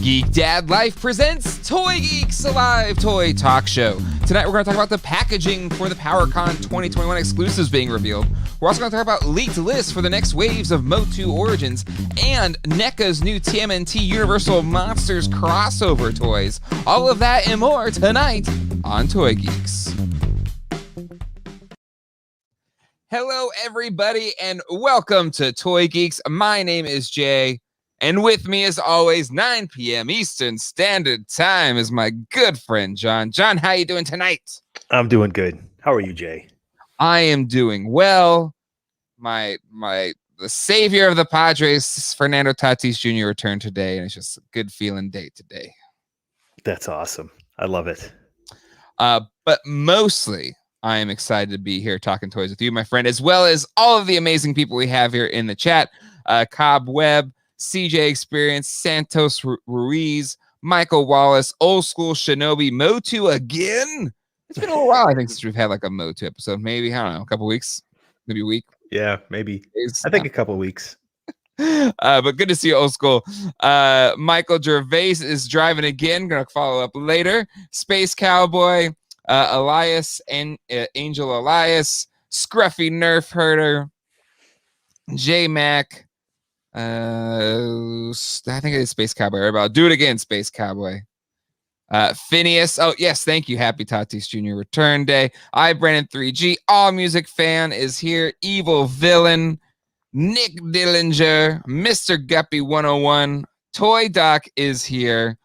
Geek Dad Life presents Toy Geeks, a live toy talk show. Tonight we're going to talk about the packaging for the Power-Con 2021 exclusives being revealed. We're also going to talk about leaked lists for the next waves of MOTU Origins and NECA's new TMNT Universal Monsters crossover toys. All of that and more tonight on Toy Geeks. Hello everybody and welcome to Toy Geeks. My name is Jay. And with me, as always, 9 p.m. Eastern Standard Time is my good friend, John. John, how you doing tonight? I'm doing good. How are you, Jay? I am doing well. The savior of the Padres, Fernando Tatis Jr. returned today, and it's just a good feeling day today. That's awesome. I love it. But mostly, I am excited to be here talking toys with you, my friend, as well as all of the amazing people we have here in the chat. Cobweb, CJ Experience, Santos Ruiz, Michael Wallace, Old School Shinobi, MOTU again. It's been a little while, I think, since we've had like a MOTU episode. Maybe, I don't know, a couple weeks, maybe a week. Yeah, maybe. I think a couple weeks. But good to see you, Old School. Michael Gervais is driving again. Gonna follow up later. Space Cowboy, Elias and Angel Elias, Scruffy Nerf Herder, J Mac. I think it is Space Cowboy. Right, I'll do it again, Space Cowboy. Phineas. Oh, yes, thank you. Happy Tatis Jr. return day. Brandon 3G. All Music Fan is here. Evil Villain. Nick Dillinger. Mr. Guppy 101. Toy Doc is here.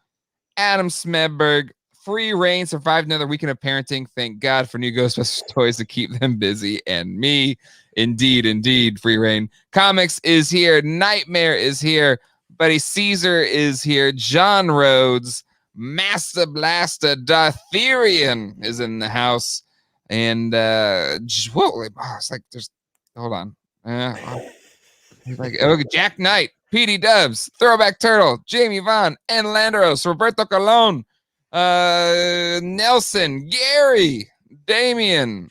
Adam Smedberg. Free Reign survived another weekend of parenting. Thank God for new Ghostbusters toys to keep them busy. And me. Indeed, Free Reign. Comics is here. Nightmare is here. Buddy Caesar is here. John Rhodes. Master Blaster Dartherian is in the house. And, it's like, there's, hold on. Jack Knight, PD Dubs, Throwback Turtle, Jamie Vaughn, and Landros, Roberto Colon, Nelson, Gary, Damien,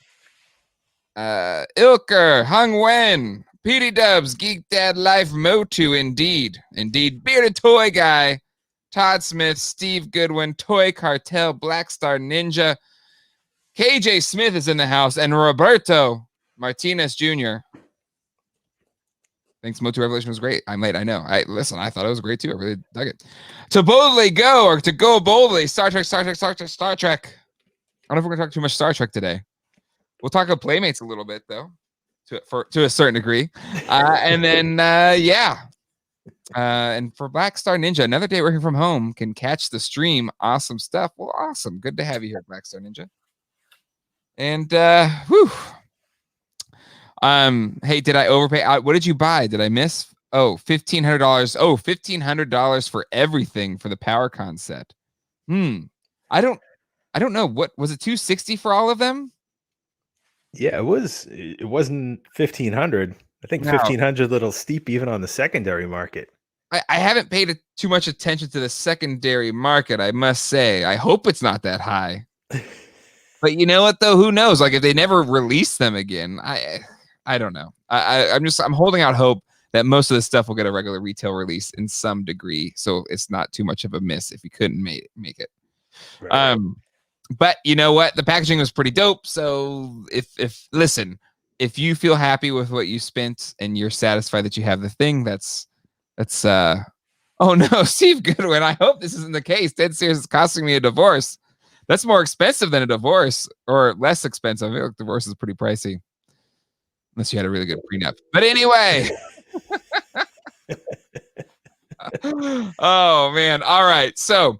Ilker, Hung Wen, PD Dubs, Geek Dad Life, MOTU, indeed, Bearded Toy Guy, Todd Smith, Steve Goodwin, Toy Cartel, Black Star Ninja, KJ Smith is in the house, and Roberto Martinez Jr. Thanks, MOTU Revelation was great. I'm late, I know. I thought it was great too. I really dug it. To boldly go, or to go boldly, Star Trek. I don't know if we're gonna talk too much Star Trek today. We'll talk about Playmates a little bit though, to a certain degree. And then and for Black Star Ninja, another day working from home, can catch the stream. Awesome stuff. Well, awesome. Good to have you here, Black Star Ninja. And hey, did I overpay? What did you buy? Did I miss? Oh, $1,500. Oh, $1,500 for everything for the Power-Con set. I don't know. What was it? $260 for all of them? Yeah, it was. It wasn't $1,500. I think $1,500 a little steep even on the secondary market. I haven't paid too much attention to the secondary market, I must say. I hope it's not that high. But you know what, though? Who knows? Like, if they never release them again, I don't know. I'm holding out hope that most of this stuff will get a regular retail release in some degree, so it's not too much of a miss if you couldn't make it. Right. But you know what? The packaging was pretty dope. So if you feel happy with what you spent and you're satisfied that you have the thing, that's oh no, Steve Goodwin. I hope this isn't the case. Dead serious, it's costing me a divorce. That's more expensive than a divorce, or less expensive. I feel like divorce is pretty pricey. Unless you had a really good prenup. But anyway. Oh man. All right. So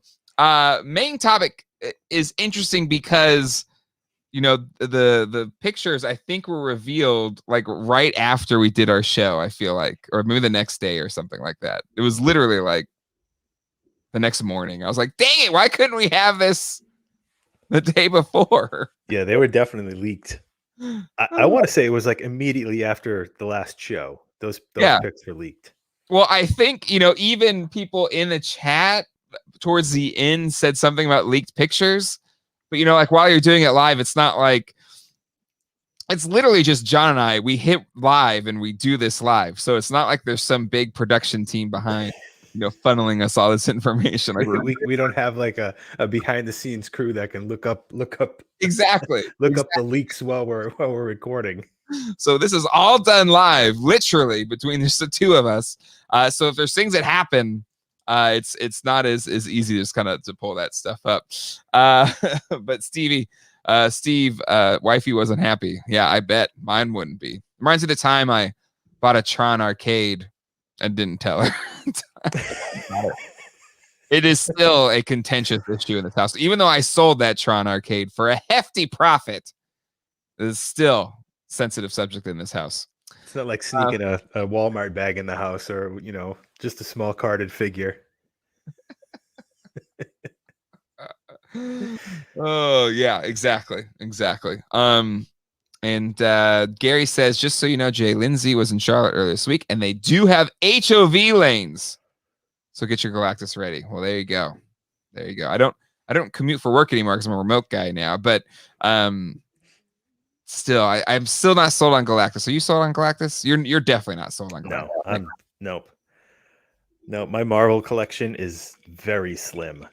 main topic is interesting because the pictures I think were revealed like right after we did our show, I feel like, or maybe the next day or something like that. It was literally like the next morning. I was like, dang it, why couldn't we have this the day before? Yeah, they were definitely leaked. I want to say it was like immediately after the last show. Those pics were leaked. Well, I think, even people in the chat towards the end said something about leaked pictures. But, like while you're doing it live, it's not like, it's literally just John and I. We hit live and we do this live. So it's not like there's some big production team behind. funneling us all this information. Like we don't have like a behind the scenes crew that can look up exactly up the leaks while we're recording. So this is all done live, literally between just the two of us. So if there's things that happen, it's not as easy just kind of to pull that stuff up. But Steve, wifey wasn't happy. Yeah, I bet mine wouldn't be. Reminds me of the time I bought a Tron arcade and didn't tell her. It is still a contentious issue in this house. Even though I sold that Tron arcade for a hefty profit, it is still sensitive subject in this house. It's not like sneaking a Walmart bag in the house, or just a small carded figure. Oh yeah, exactly. And Gary says, just so you know, Jay, Lindsay was in Charlotte earlier this week, and they do have HOV lanes, so get your Galactus ready. Well, there you go. I don't commute for work anymore because I'm a remote guy now, but still, I'm still not sold on Galactus. Are you sold on Galactus? You're definitely not sold on Galactus. No, nope. My Marvel collection is very slim.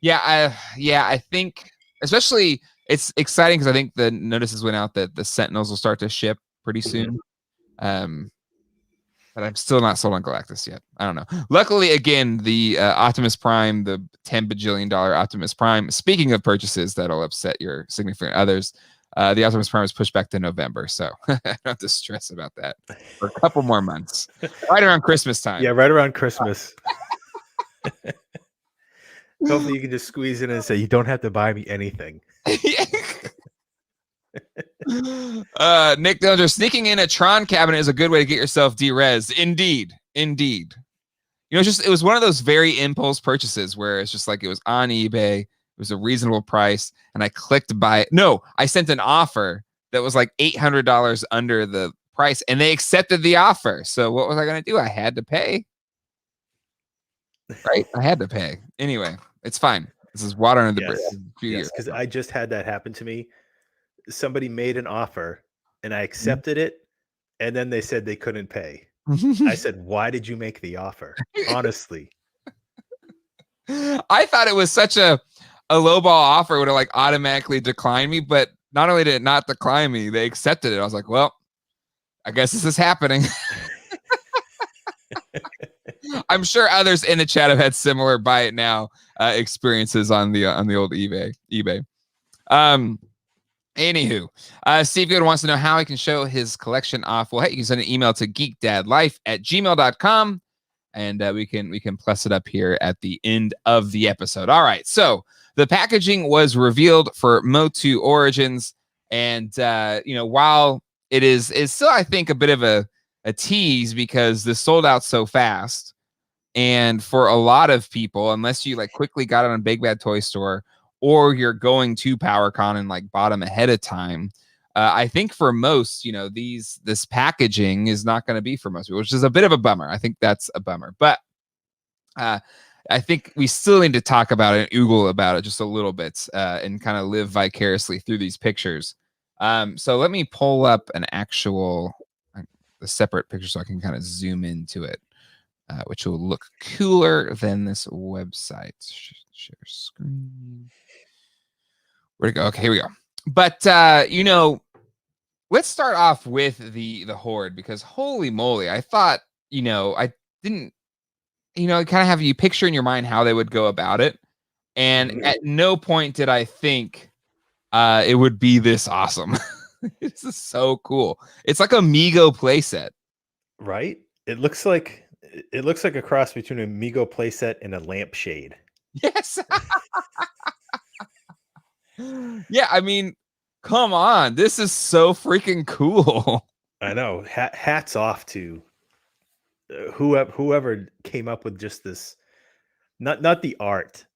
I think especially it's exciting because I think the notices went out that the Sentinels will start to ship pretty soon. But I'm still not sold on Galactus yet. I don't know. Luckily, again, the Optimus Prime, the $10 bajillion Optimus Prime, speaking of purchases that'll upset your significant others, the Optimus Prime is pushed back to November. So I don't have to stress about that for a couple more months. Right around Christmas time. Yeah, right around Christmas. Hopefully you can just squeeze in and say, you don't have to buy me anything. Nick Dillinger, sneaking in a Tron cabinet is a good way to get yourself de-res. Indeed. It was one of those very impulse purchases where it's just like it was on eBay, it was a reasonable price, and I clicked buy it. No, I sent an offer that was like $800 under the price, and they accepted the offer. So what was I going to do? I had to pay. Right? I had to pay. Anyway, it's fine. This is water under the bridge. Yes, because I just had that happen to me. Somebody made an offer and I accepted it, and then they said they couldn't pay. I said, why did you make the offer? Honestly. I thought it was such a lowball offer, would have like automatically declined me, but not only did it not decline me, they accepted it. I was like, well, I guess this is happening. I'm sure others in the chat have had similar buy it now experiences on the old eBay. Anywho, Steve Good wants to know how he can show his collection off. Well, hey, you can send an email to geekdadlife@gmail.com, and we can plus it up here at the end of the episode. All right, so the packaging was revealed for MOTU Origins, and while it is still, I think, a bit of a tease because this sold out so fast, and for a lot of people, unless you like quickly got it on Big Bad Toy Store or you're going to Power-Con and like bought them ahead of time, I think for most, this packaging is not going to be for most people, which is a bit of a bummer. I think that's a bummer, but I think we still need to talk about it and oogle about it just a little bit and kind of live vicariously through these pictures. So let me pull up a separate picture so I can kind of zoom into it, which will look cooler than this website. Share screen. Where'd it go? Okay, here we go. But let's start off with the Horde, because holy moly, I thought, I didn't, kind of have you picture in your mind how they would go about it. And at no point did I think it would be this awesome. This is so cool. It's like a Mego playset. Right? It looks like a cross between a Mego playset and a lampshade. Yes. Yeah, I mean, come on. This is so freaking cool. I know. Hats off to whoever came up with just this, not the art,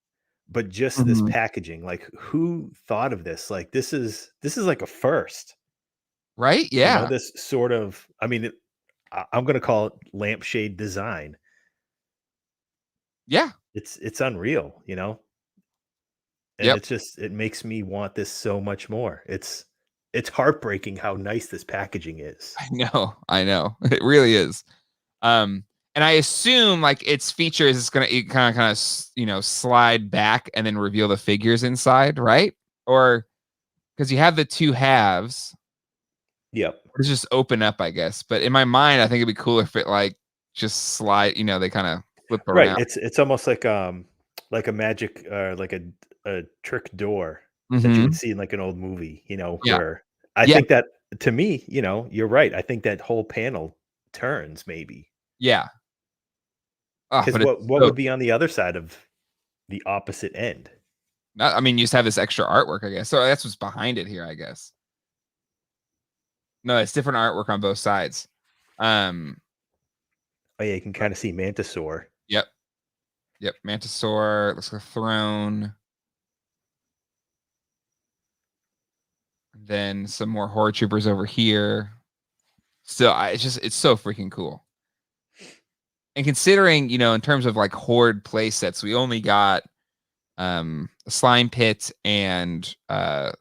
but just this packaging. Like, who thought of this? Like, this is like a first. Right? Yeah. This sort of, I mean, I'm going to call it lampshade design. Yeah. It's unreal, And it makes me want this so much more. It's heartbreaking how nice this packaging is. I know. It really is. And I assume like its features is gonna kind of slide back and then reveal the figures inside, right? Or because you have the two halves, Yep. it's just open up, I guess. But in my mind, I think it'd be cool if it like just slide. They kind of flip Right. around. It's almost like a magic like a trick door that you would Mm-hmm. see in like an old movie, Yeah. where I Yeah. think that to me, you're right. I think that whole panel turns maybe. Yeah. Oh, Because but it's what so. would be on the other side of the opposite end? I mean, you just have this extra artwork, I guess. So that's what's behind it here, I guess. No, it's different artwork on both sides. Oh yeah, you can kind of see Mantisaur. Yep. Yep. Mantisaur. Looks like a throne. Then some more Horde troopers over here. So it's so freaking cool. And considering, in terms of like Horde play sets, we only got a slime pit and the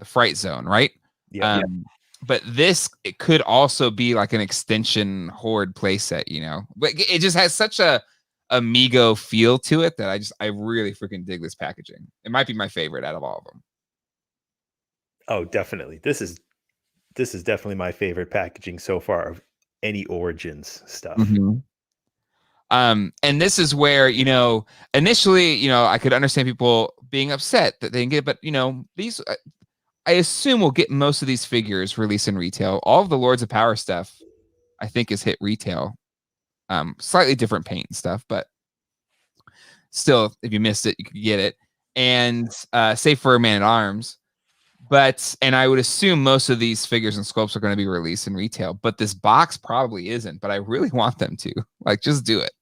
fright zone, right? Yeah. But it could also be like an extension Horde playset, but it just has such a Amigo feel to it that I really freaking dig this packaging. It might be my favorite out of all of them. Oh, definitely. This is definitely my favorite packaging so far of any Origins stuff. Mm-hmm. And this is where, initially, I could understand people being upset that they didn't get it, but these I assume we'll get most of these figures released in retail. All of the Lords of Power stuff, I think, is hit retail. Slightly different paint and stuff, but still, if you missed it, you could get it. And save for Man at Arms. And I would assume most of these figures and sculpts are going to be released in retail, but this box probably isn't. But I really want them to. Like, just do it.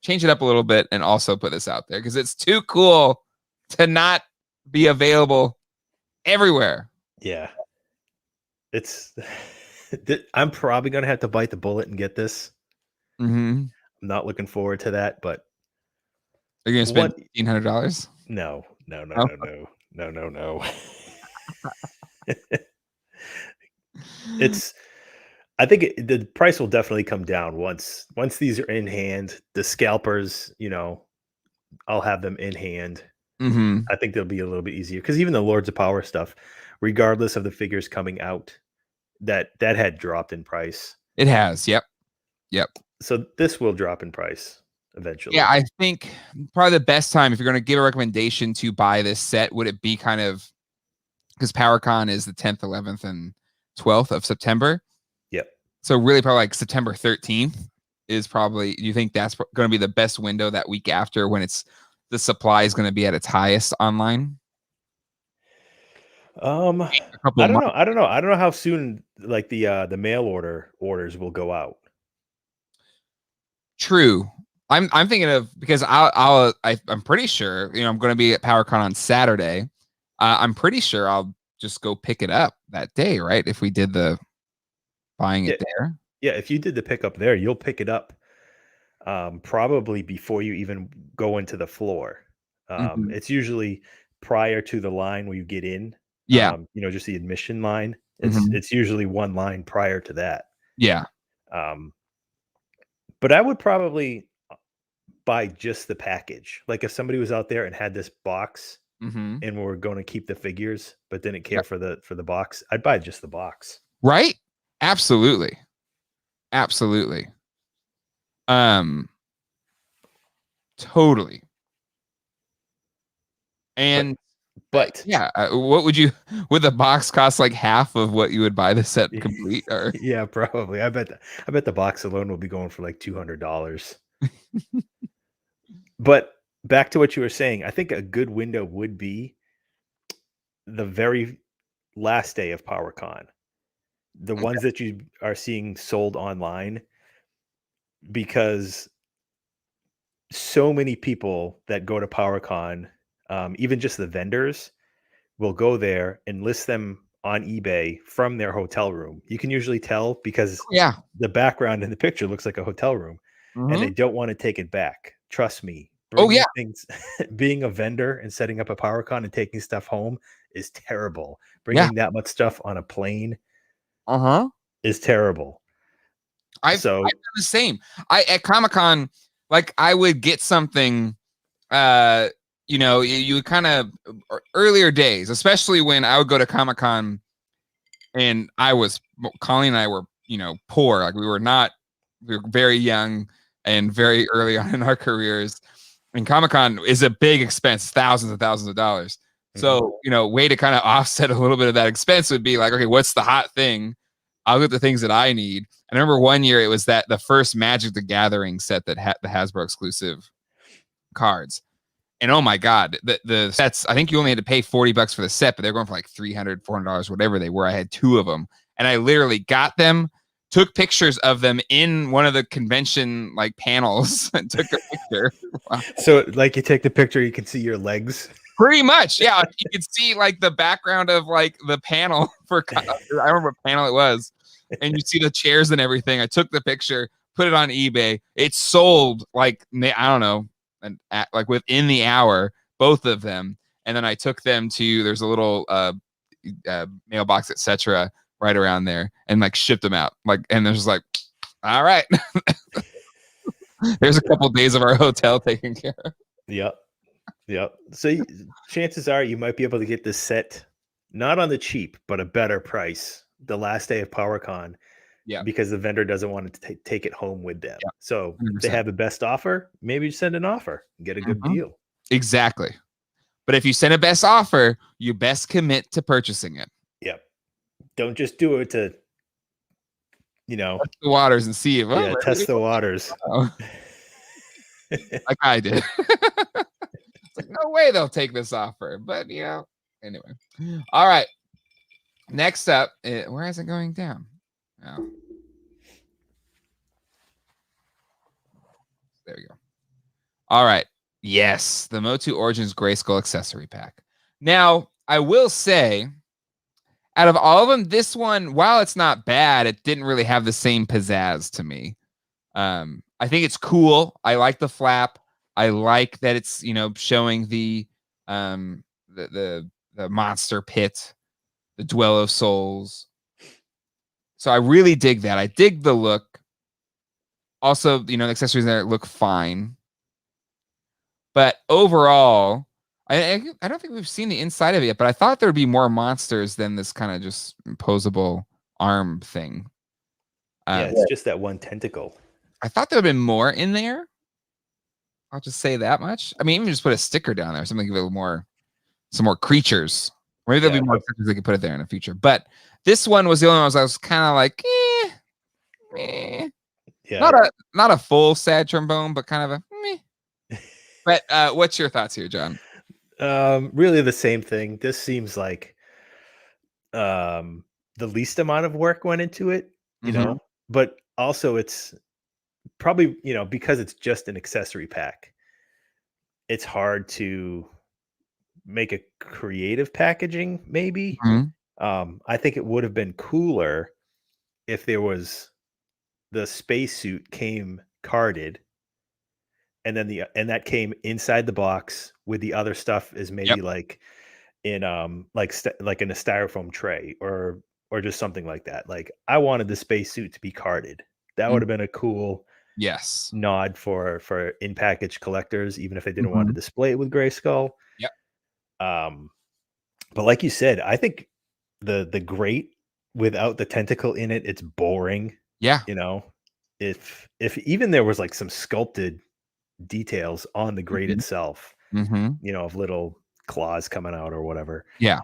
Change it up a little bit and also put this out there because it's too cool to not be available everywhere. Yeah. It's I'm probably gonna have to bite the bullet and get this. Mm-hmm. I'm not looking forward to that, but Are you gonna spend $1,500? No. It's I think the price will definitely come down once these are in hand. The scalpers, I'll have them in hand. Mm-hmm. I think they'll be a little bit easier because even the Lords of Power stuff, regardless of the figures coming out, that had dropped in price. It has. Yep. So this will drop in price eventually. Yeah, I think probably the best time if you're going to give a recommendation to buy this set, would it be kind of because Power-Con is the 10th, 11th, and 12th of September. Yep. So really probably like September 13th is probably, do you think that's going to be the best window that week after when the supply is going to be at its highest online? I don't know. I don't know how soon like the mail orders will go out. True. I'm thinking of because I'm pretty sure I'm going to be at Power-Con on Saturday. I'm pretty sure I'll just go pick it up that day, right? If we did the buying it there. Yeah, if you did the pickup there, you'll pick it up probably before you even go into the floor. Mm-hmm. It's usually prior to the line where you get in. Yeah. Just the admission line. Mm-hmm. It's usually one line prior to that. Yeah. But I would probably buy just the package. Like if somebody was out there and had this box Mm-hmm. and we're going to keep the figures, but didn't care for the box, I'd buy just the box. Right? Absolutely. Totally. And but yeah, what would the box cost like half of what you would buy the set complete? Or yeah, probably. I bet the box alone will be going for like $200. But back to what you were saying, I think a good window would be the very last day of Power-Con. The ones that you are seeing sold online, because so many people that go to Power-Con, even just the vendors, will go there and list them on eBay from their hotel room. You can usually tell because the background in the picture looks like a hotel room, and they don't want to take it back. Trust me. Things, being a vendor and setting up a Power-Con and taking stuff home is terrible. Bringing that much stuff on a plane is terrible. I've done the same. At Comic-Con, like I would get something, you know, you kind of earlier days, especially when I would go to Comic-Con and Colleen and I were, you know, poor. Like we were very young and very early on in our careers. And Comic-Con is a big expense, thousands and thousands of dollars. So, you know, way to kind of offset a little bit of that expense would be like, okay, what's the hot thing? I'll get the things that I need. I remember one year it was the first Magic the Gathering set that had the Hasbro exclusive cards. And oh my God, the sets, I think you only had to pay $40 for the set, but they're going for like $300, $400, whatever they were. I had 2 of them and I literally got them, took pictures of them in one of the convention like panels and took a picture. Wow. So like you take the picture, you can see your legs. Pretty much. Yeah. You can see like the background of like the panel for, I remember what panel it was. And you see the chairs and everything. I took the picture, put it on eBay. It sold like, I don't know, like within the hour, both of them. And then I took them to, there's a little mailbox, etc., right around there, and like shipped them out. Like, and there's like, all right, there's a couple days of our hotel taken care of. Yep. So chances are you might be able to get this set not on the cheap, but a better price the last day of Power-Con. Yeah, because the vendor doesn't want to take it home with them. Yeah. So 100%. If they have the best offer, maybe you send an offer and get a good deal. Exactly. But if you send a best offer, you best commit to purchasing it. Yep. Don't just do it to, you know, test the waters and see if test the waters. Like I did. It's like, no way they'll take this offer. But you know, anyway. All right. Next up, where is it going down? Oh. There we go. All right. Yes, the MOTU Origins Grayskull accessory pack. Now, I will say, out of all of them, this one, while it's not bad, it didn't really have the same pizzazz to me. I think it's cool. I like the flap. I like that it's, you know, showing the monster pit, the Dwell of Souls. So I really dig that. I dig the look. Also, you know, the accessories there look fine. But overall, I don't think we've seen the inside of it yet, but I thought there would be more monsters than this kind of just imposable arm thing. Yeah, it's just that one tentacle. I thought there would have been more in there. I'll just say that much. I mean, even just put a sticker down there, something a little more, some more creatures. Maybe there'll be more creatures they could put it there in the future. But this one was the only one I was kind of like, yeah. Not a full sad trombone, but kind of a meh. But what's your thoughts here, John? Really the same thing. This seems like the least amount of work went into it, you know, but also it's probably, you know, because it's just an accessory pack, it's hard to make a creative packaging, maybe. I think it would have been cooler if there was the spacesuit came carded, and then that came inside the box with the other stuff is maybe like in like in a styrofoam tray or just something like that. Like I wanted the spacesuit to be carded. That would have been a cool nod for in package collectors, even if they didn't want to display it with Grayskull. But like you said, I think the grate without the tentacle in it, it's boring. Yeah. You know, if even there was like some sculpted details on the grate itself, you know, of little claws coming out or whatever. Yeah.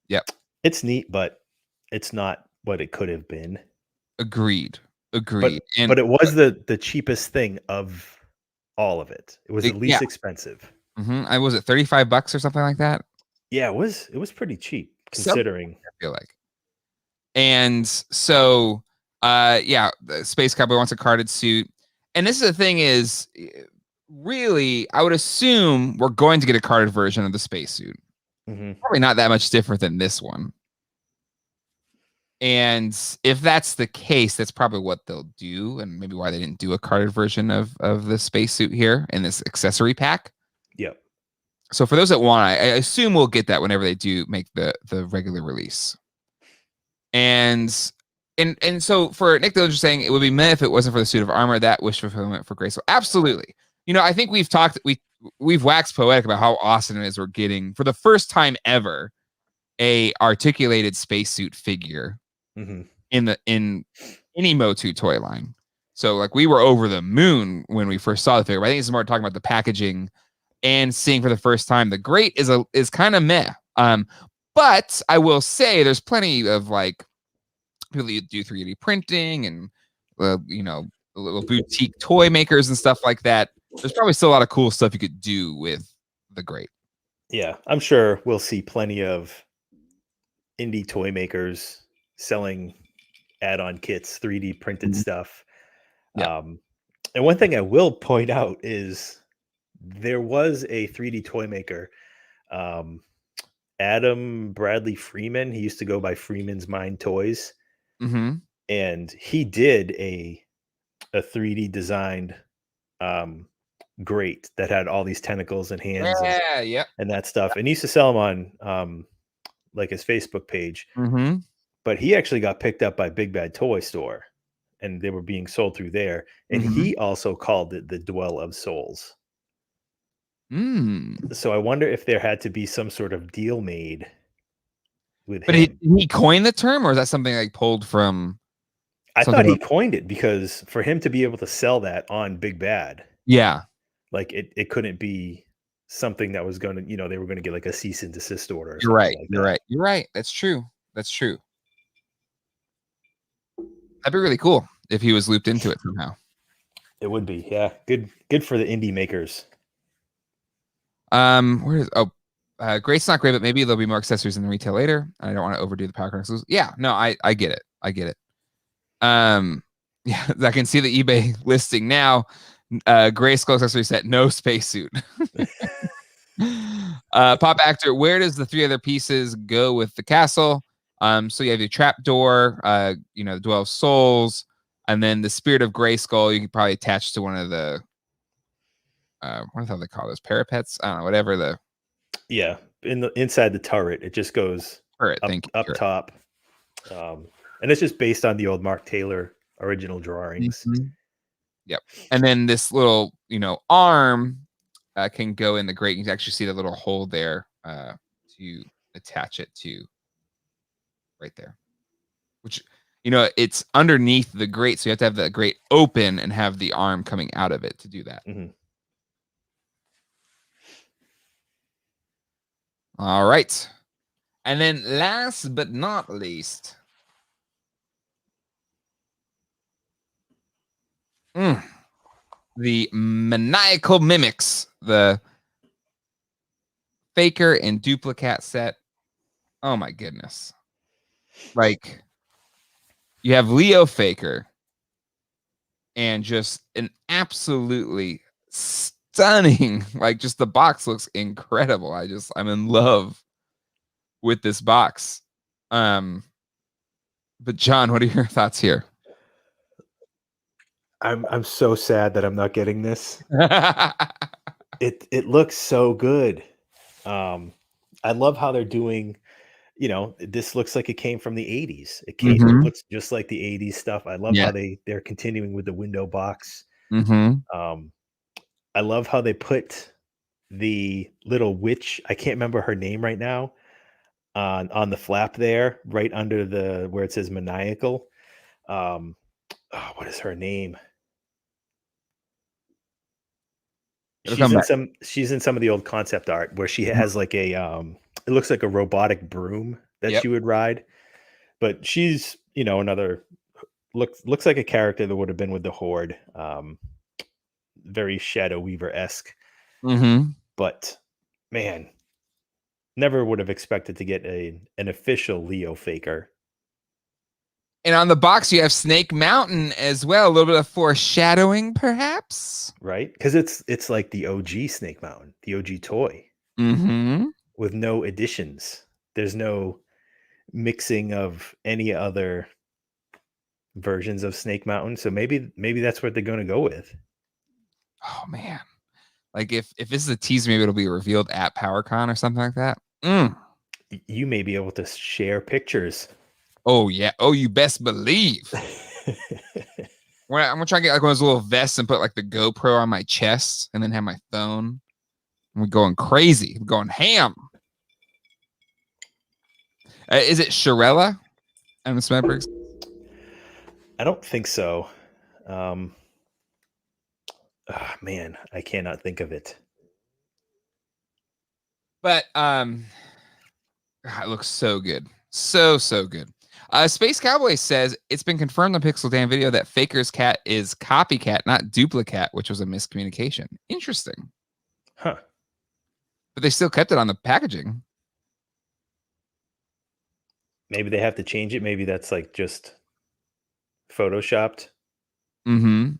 Yep. It's neat, but it's not what it could have been. Agreed. But it was the cheapest thing of all of it. It was the least expensive. I was it $35 or something like that. Yeah, it was pretty cheap considering. I feel like. And so, the Space Cowboy wants a carded suit, and this is the thing is, really, I would assume we're going to get a carded version of the spacesuit. Probably not that much different than this one. And if that's the case, that's probably what they'll do, and maybe why they didn't do a carded version of the spacesuit here in this accessory pack. Yep. So for those that want, I assume we'll get that whenever they do make the regular release. And And so for Nick Dillinger saying it would be meh if it wasn't for the suit of armor, that wish fulfillment for Grayskull. Absolutely. I think we've waxed poetic about how awesome it is we're getting for the first time ever a articulated spacesuit figure in any MOTU toy line. So like we were over the moon when we first saw the figure. But I think it's more talking about the packaging and seeing for the first time the Great is kind of meh. But I will say there's plenty of like people that do 3D printing and little boutique toy makers and stuff like that. There's probably still a lot of cool stuff you could do with the Great. Yeah, I'm sure we'll see plenty of indie toy makers selling add-on kits, 3D printed stuff. Yeah. And one thing I will point out is there was a 3D toy maker, Adam Bradley Freeman. He used to go by Freeman's Mind Toys. And he did a 3D designed Great that had all these tentacles and hands and that stuff. And he used to sell them on like his Facebook page. But he actually got picked up by Big Bad Toy Store and they were being sold through there. And he also called it the Dwell of Souls. So I wonder if there had to be some sort of deal made with him. But he coined the term, or is that something like pulled from? I thought he coined it because for him to be able to sell that on Big Bad, like it couldn't be something that was going to, they were going to get like a cease and desist order. You're right. You're right. That's true. That'd be really cool if he was looped into it somehow. It would be, yeah. Good for the indie makers. Great's not great, but maybe there'll be more accessories in the retail later. I don't want to overdo the Power-Con exclusives. Yeah, no, I get it. Yeah, I can see the eBay listing now. Grayskull accessory set, no spacesuit. Pop Actor, where does the 3 other pieces go with the castle? So you have your trapdoor, the Dwell of Souls, and then the Spirit of Grayskull. You can probably attach to one of the what do they call those, parapets? I don't know, whatever the. Yeah, inside the turret, it just goes up top, and it's just based on the old Mark Taylor original drawings. Yep, and then this little arm can go in the Great. You can actually see the little hole there to attach it to right there, which it's underneath the Great, so you have to have the Great open and have the arm coming out of it to do that. All right. And then last but not least, the Maniacal Mimics, the Faker and Duplicate set. Oh my goodness. Like, you have Leo Faker and just an absolutely stunning, like, just the box looks incredible. I'm in love with this box. But John, what are your thoughts here? I'm so sad that I'm not getting this. It looks so good. I love how they're doing, this looks like it came from the 80s. It looks just like the 80s stuff. I love how they're continuing with the window box. I love how they put the little witch, I can't remember her name right now, on the flap there, right under where it says maniacal. What is her name? She's in some of the old concept art where she has like a it looks like a robotic broom that she would ride. But she's, another looks like a character that would have been with the Horde. Very Shadow Weaver-esque. But man, never would have expected to get an official Leo Faker. And on the box, you have Snake Mountain as well. A little bit of foreshadowing, perhaps. Right? Because it's like the OG Snake Mountain, the OG toy. With no additions. There's no mixing of any other versions of Snake Mountain. So maybe that's what they're going to go with. Oh, man. Like, if this is a tease, maybe it'll be revealed at Power-Con or something like that. You may be able to share pictures. Oh yeah. Oh, you best believe. I'm gonna try to get like one of those little vests and put like the GoPro on my chest, and then have my phone. And we're going crazy. We're going ham. Is it Shirella? I'm Smedbergs. I don't think so. Man, I cannot think of it. But it looks so good. So good. Space Cowboy says it's been confirmed on Pixel Dan video that Faker's cat is copycat, not duplicate, which was a miscommunication. Interesting. Huh. But they still kept it on the packaging. Maybe they have to change it. Maybe that's like just photoshopped. Mm-hmm.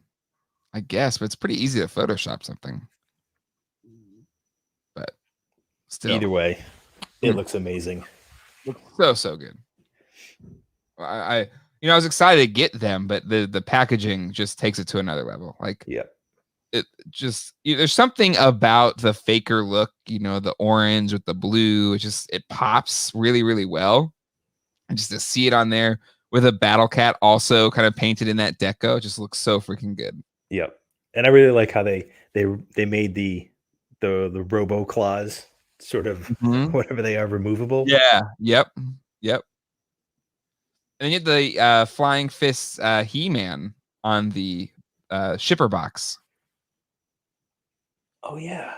I guess, but it's pretty easy to Photoshop something. But still. Either way, it looks amazing. So good. I was excited to get them, but the packaging just takes it to another level. Like, yeah, it just, there's something about the Faker look, the orange with the blue. It pops really, really well. And just to see it on there with a Battle Cat also kind of painted in that deco, just looks so freaking good. Yep. And I really like how they made the robo claws sort of whatever they are removable. Yeah. Yep. And then you get the Flying Fists He-Man on the shipper box. Oh yeah.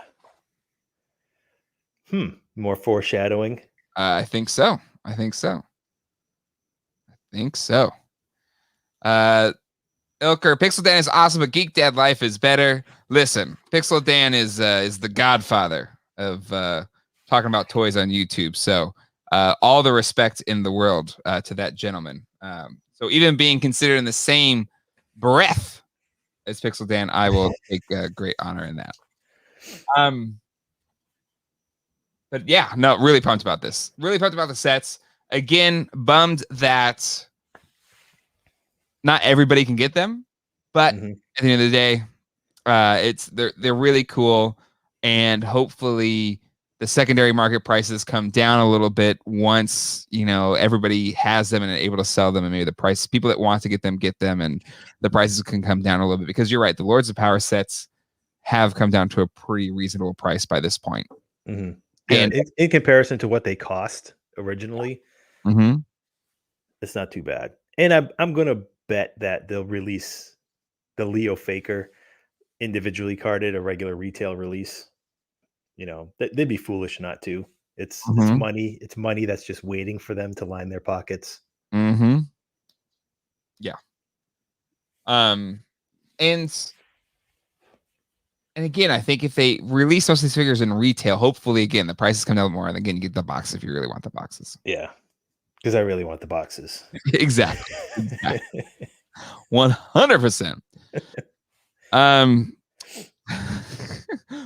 More foreshadowing. I think so. Ilker, Pixel Dan is awesome, but Geek Dad Life is better. Listen, Pixel Dan is the godfather of talking about toys on YouTube. So all the respect in the world to that gentleman. So even being considered in the same breath as Pixel Dan, I will take great honor in that. But yeah, no, really pumped about this. Really pumped about the sets. Again, bummed that not everybody can get them, but at the end of the day, they're really cool, and hopefully the secondary market prices come down a little bit once everybody has them and able to sell them, and maybe the price, people that want to get them, and the prices can come down a little bit, because you're right, the Lords of Power sets have come down to a pretty reasonable price by this point. Yeah, and in comparison to what they cost originally, it's not too bad. And I'm gonna bet that they'll release the Leo Faker individually carded, a regular retail release. They'd be foolish not to. It's money. It's money that's just waiting for them to line their pockets. Yeah. And again, I think if they release most of these figures in retail, hopefully, again, the prices come down more, and again, you get the box if you really want the boxes. Yeah, because I really want the boxes. Exactly. 100%.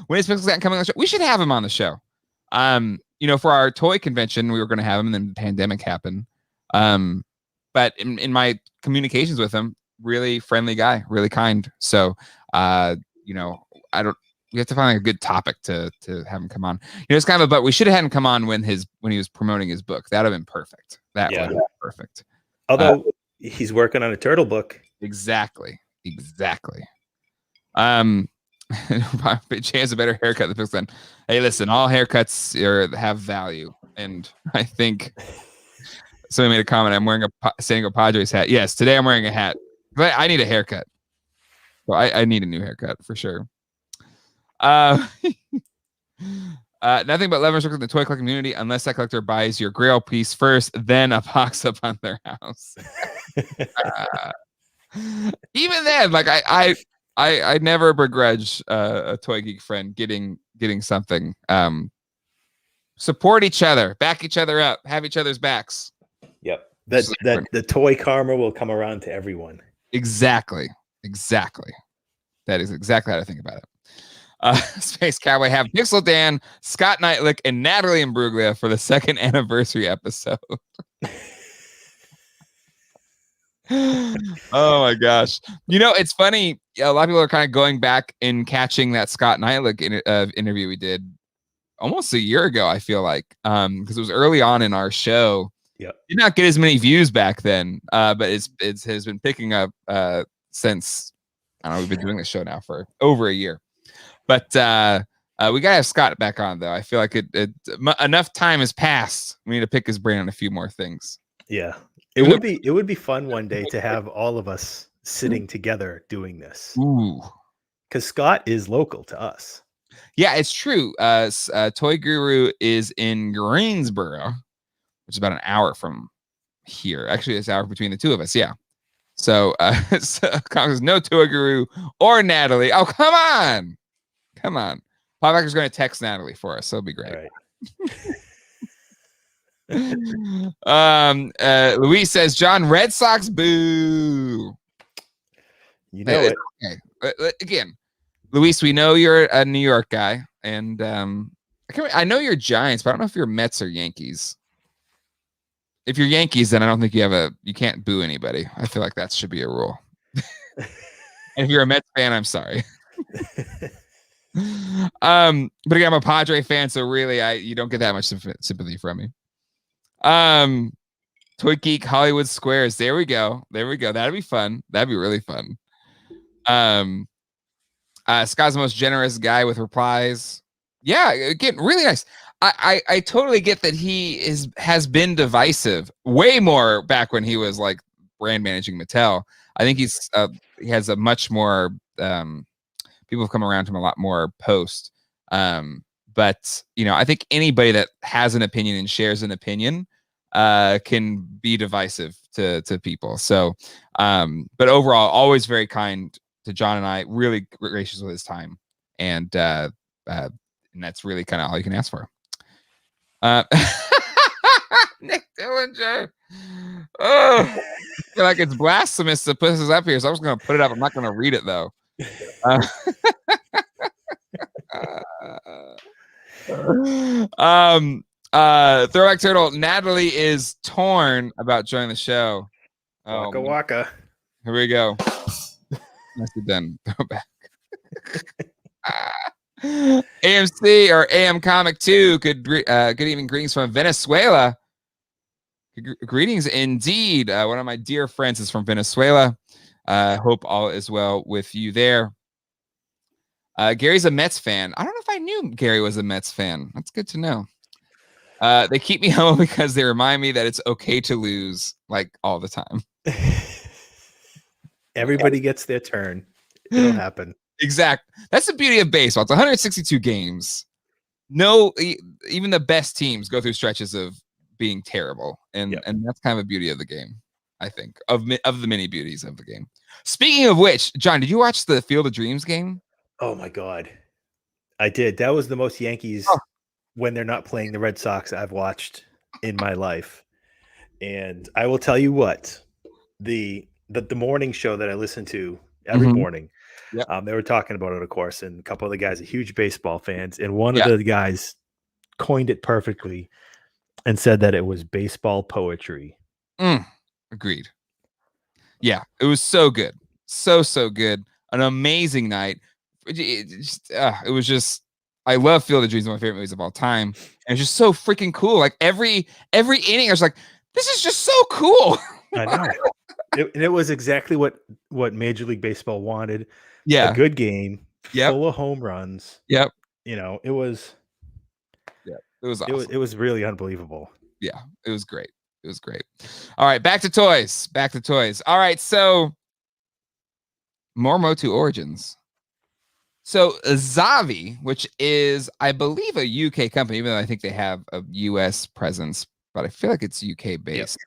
When is Pixel Dan coming on the show? We should have him on the show. For our toy convention, we were going to have him, and then the pandemic happened. But in my communications with him, really friendly guy, really kind. So, we have to find a good topic to have him come on. It's kind of but we should have had him come on when he was promoting his book. That would have been perfect. That would have been perfect. Although he's working on a turtle book. Exactly. Chance a better haircut than Pixel Dan. Hey, listen, all haircuts have value, and I think somebody made a comment. I'm wearing a San Diego Padres hat. Yes, today I'm wearing a hat. But I need a haircut. So I need a new haircut for sure. Nothing but love and respect in the toy collecting community, unless that collector buys your Grail piece first, then a box up on their house. Even then, like I never begrudge a Toy Geek friend getting something. Support each other, back each other up, have each other's backs. Yep. That the toy karma will come around to everyone. Exactly. That is exactly how to think about it. Space Cowboy have Pixel Dan, Scott Knightlick, and Natalie Imbruglia for the 2nd anniversary episode. Oh my gosh. It's funny. A lot of people are kind of going back and catching that Scott Knightlick interview we did almost a year ago, I feel like, because it was early on in our show. Yep. Did not get as many views back then, but it has been picking up since, I don't know, we've been doing this show now for over a year. But we gotta have Scott back on, though. I feel like enough time has passed. We need to pick his brain on a few more things. Yeah, it would be fun one day to have all of us sitting together doing this. Ooh, because Scott is local to us. Yeah, it's true. Toy Guru is in Greensboro, which is about an hour from here. Actually, it's an hour between the two of us. Yeah. So, there's no Toy Guru or Natalie. Oh, come on. Come on. Popbacker's going to text Natalie for us. So it'll be great. All right. Luis says, John, Red Sox, boo. You know it. Okay. Again, Luis, we know you're a New York guy, and I know you're Giants, but I don't know if you're Mets or Yankees. If you're Yankees, then I don't think you can't boo anybody. I feel like that should be a rule. And if you're a Mets fan, I'm sorry. But again, I'm a Padre fan, so really, you don't get that much sympathy from me. Toy Geek, Hollywood Squares. There we go. That'd be fun. That'd be really fun. Scott's the most generous guy with replies. Yeah, again, really nice. I totally get that he has been divisive way more back when he was like brand managing Mattel. I think he has a much more people have come around to him a lot more post. But I think anybody that has an opinion and shares an opinion can be divisive to people. So, but overall, always very kind to John and I, really gracious with his time, and that's really kind of all you can ask for. Nick Dillinger. Oh, I feel like it's blasphemous to put this up here, so I'm just gonna put it up. I'm not gonna read it though. Throwback Turtle, Natalie is torn about joining the show. Waka waka. Here we go. Nicely done. Throwback. AMC or AM Comic 2. Good evening, greetings from Venezuela. Greetings indeed. One of my dear friends is from Venezuela. Hope all is well with you there. Gary's a Mets fan. I don't know if I knew Gary was a Mets fan. That's good to know. They keep me home because they remind me that it's okay to lose, like, all the time. Everybody gets their turn. It'll happen. Exact. That's the beauty of baseball. It's 162 games. No, even the best teams go through stretches of being terrible, and that's kind of a beauty of the game, I think, of the many beauties of the game. Speaking of which, John, did you watch the Field of Dreams game? Oh my God, I did. That was the most Yankees when they're not playing the Red Sox I've watched in my life. And I will tell you what, the morning show that I listen to every morning, they were talking about it, of course, and a couple of the guys are huge baseball fans, and one of the guys coined it perfectly and said that it was baseball poetry. Agreed. Yeah, it was so good. So good. An amazing night. It was just, I love Field of Dreams, one of my favorite movies of all time. And it's just so freaking cool. Like every inning, I was like, this is just so cool. I know. It was exactly what Major League Baseball wanted. Yeah. A good game, full of home runs. Yep. It was. Yeah. It was awesome. It was really unbelievable. Yeah. It was great. It was great. All right. Back to toys. All right. So more MOTU Origins. So Zavi, which is, I believe, a UK company, even though I think they have a US presence, but I feel like it's UK based.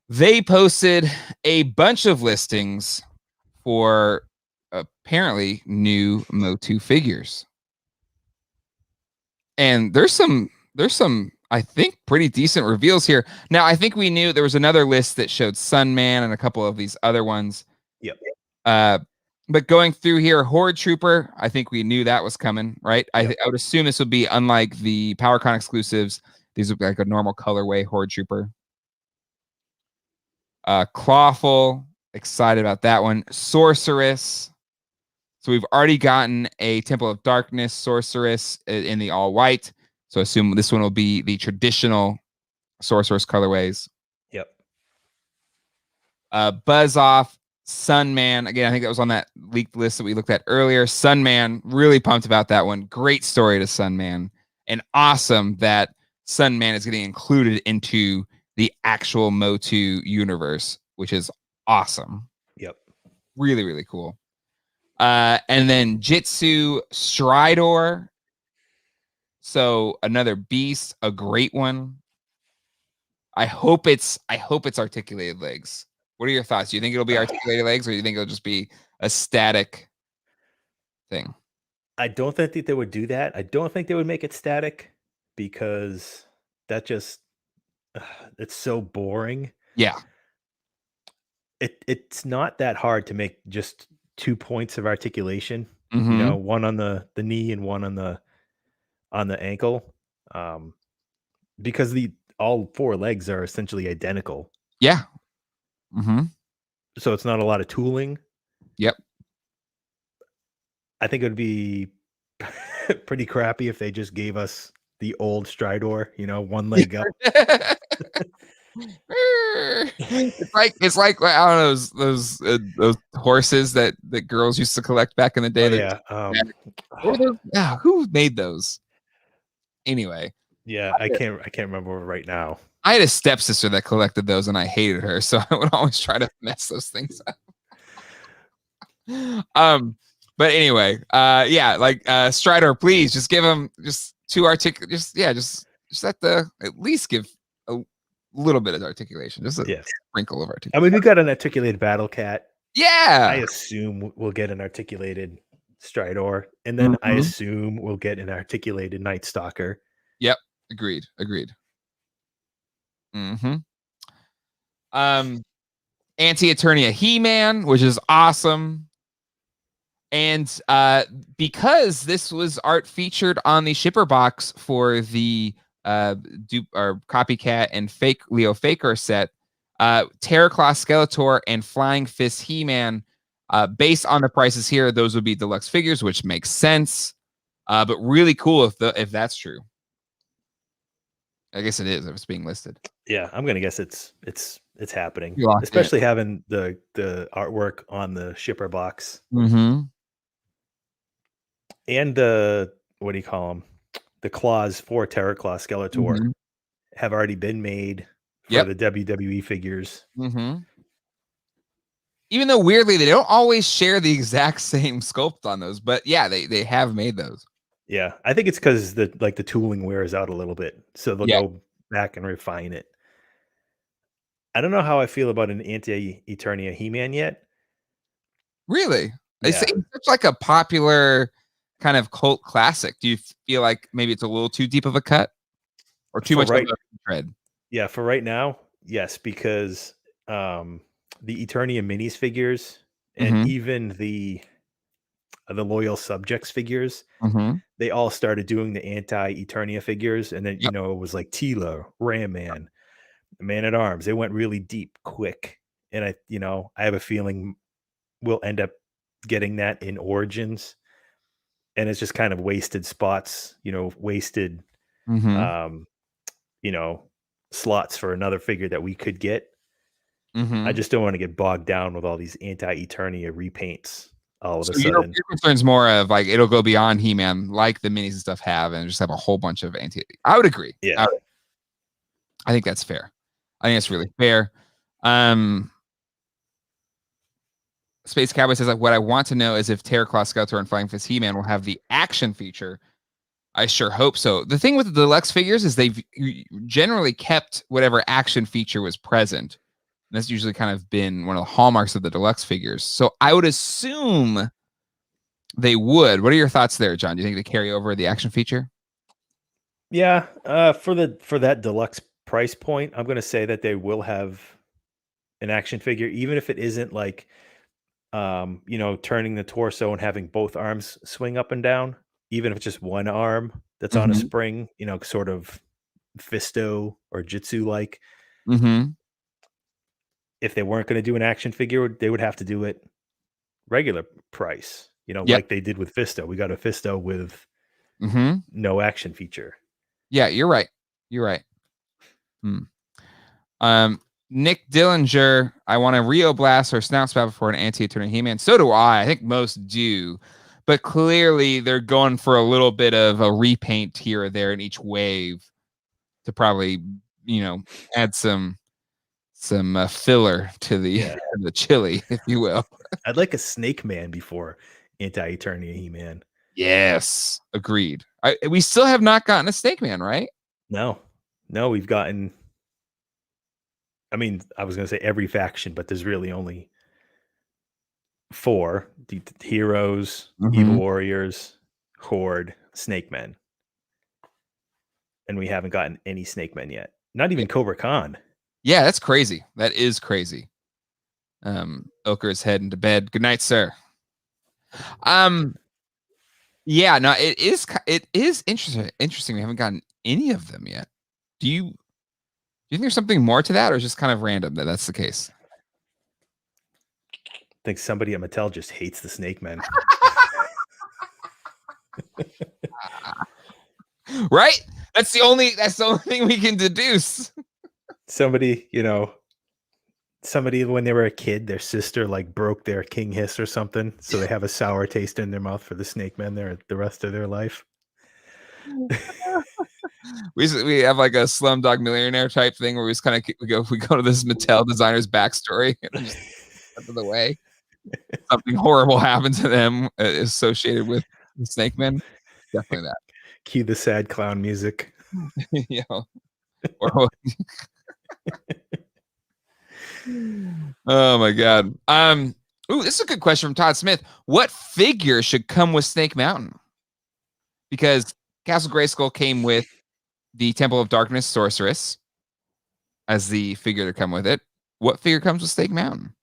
They posted a bunch of listings for apparently new MOTU figures. And there's some, I think, pretty decent reveals here. Now, I think we knew there was another list that showed Sunman and a couple of these other ones. Yep. But going through here, Horde Trooper, I think we knew that was coming, right? I would assume this would be unlike the Power-Con exclusives. These would be like a normal colorway Horde Trooper. Clawful, excited about that one. Sorceress. So we've already gotten a Temple of Darkness Sorceress in the all white. So I assume this one will be the traditional Sorceress colorways. Yep. Buzz Off, Sunman. Again, I think that was on that leaked list that we looked at earlier. Sunman, really pumped about that one. Great story to Sunman. And awesome that Sunman is getting included into the actual MOTU universe, which is awesome. Yep. Really, really cool. And then Jitsu Stridor. So another beast, a great one. I hope it's articulated legs. What are your thoughts? Do you think it'll be articulated legs, or do you think it'll just be a static thing? I don't think that they would do that. I don't think they would make it static because that just it's so boring. Yeah. It's not that hard to make just 2 points of articulation. Mm-hmm. You know, one on the knee and one on the ankle. Because all 4 legs are essentially identical. Yeah. Mm-hmm. So it's not a lot of tooling. Yep. I think it would be pretty crappy if they just gave us the old Stridor, you know, one leg up. it's like I don't know those horses that girls used to collect back in the day. Who made those? Anyway. Yeah, I can't remember right now. I had a stepsister that collected those, and I hated her, so I would always try to mess those things up. But anyway, yeah, like Stridor, please just give them just 2 just at least give a little bit of articulation, just a sprinkle of articulation. I mean, we got an articulated Battle Cat. Yeah, I assume we'll get an articulated Stridor, and then I assume we'll get an articulated Night Stalker. Yep, agreed. Mm-hmm. Anti-Eternia He-Man, which is awesome. And because this was art featured on the shipper box for the dupe or copycat and fake Leo Faker set, Terraclaw Skeletor and Flying Fist He-Man, based on the prices here, those would be deluxe figures, which makes sense. But really cool if that's true. I guess it is if it's being listed. Yeah, I'm gonna guess it's happening, especially having the artwork on the shipper box. Mm-hmm. And the what do you call them? The claws for Terraclaw Skeletor have already been made for the WWE figures. Mm-hmm. Even though weirdly they don't always share the exact same sculpt on those, but yeah, they have made those. Yeah, I think it's because the tooling wears out a little bit, so they'll go back and refine it. I don't know how I feel about an Anti-Eternia He-Man yet. Really? Yeah. It's such like a popular kind of cult classic. Do you feel like maybe it's a little too deep of a cut or too much of a tread? Yeah, for right now, yes, because the Eternia minis figures and even the Loyal Subjects figures, they all started doing the anti-Eternia figures, and then you know it was like Teela, Ram Man, Man at Arms. They went really deep, quick, and I have a feeling we'll end up getting that in Origins, and it's just kind of wasted spots, wasted, slots for another figure that we could get. I just don't want to get bogged down with all these anti-Eternia repaints. All of a sudden, your concern's more of like it'll go beyond He-Man, like the minis and stuff have, and just have a whole bunch of I would agree. Yeah, I think that's fair. I think it's really fair. Space Cowboy says, like, what I want to know is if Terraclaw Skeletor and Flying Fist He-Man will have the action feature. I sure hope so. The thing with the deluxe figures is they've generally kept whatever action feature was present. And that's usually kind of been one of the hallmarks of the deluxe figures. So I would assume they would. What are your thoughts there, John? Do you think they carry over the action feature? Yeah, for that deluxe price point, I'm going to say that they will have an action figure, even if it isn't like, turning the torso and having both arms swing up and down. Even if it's just one arm that's on a spring, sort of Fisto or Jitsu like. If they weren't going to do an action figure, they would have to do it regular price, like they did with Fisto. We got a Fisto with no action feature. Yeah, you're right. Nick Dillinger, I want a Rio Blast or Snout Spout before an anti-eternal He-Man. So do I. I think most do. But clearly they're going for a little bit of a repaint here or there in each wave to probably, add some filler to the chili, if you will. I'd like a Snake Man before anti-eternity He-Man. Yes, agreed. We still have not gotten a Snakeman, right? No, we've gotten. I mean, I was going to say every faction, but there's really only 4: the Heroes, Evil Warriors, Horde, Snakemen, and we haven't gotten any Snakemen yet. Not even Cobra Khan. Yeah, that's crazy. That is crazy. Ilker is heading to bed. Good night, sir. Yeah, no, it is interesting. We haven't gotten any of them yet. Do you think there's something more to that, or is it just kind of random that that's the case? I think somebody at Mattel just hates the Snakemen. Right? That's the only thing we can deduce. Somebody when they were a kid, their sister like broke their king hiss or something, so they have a sour taste in their mouth for the Snakemen there the rest of their life. We have like a Slumdog Millionaire type thing where we just kind of we go to this Mattel designer's backstory and just out of the way. Something horrible happened to them associated with the Snakemen. Definitely that. Cue the sad clown music. Oh my god. This is a good question from Todd Smith. What figure should come with Snake Mountain? Because Castle Grayskull came with the Temple of Darkness Sorceress as the figure to come with it. What figure comes with Snake Mountain?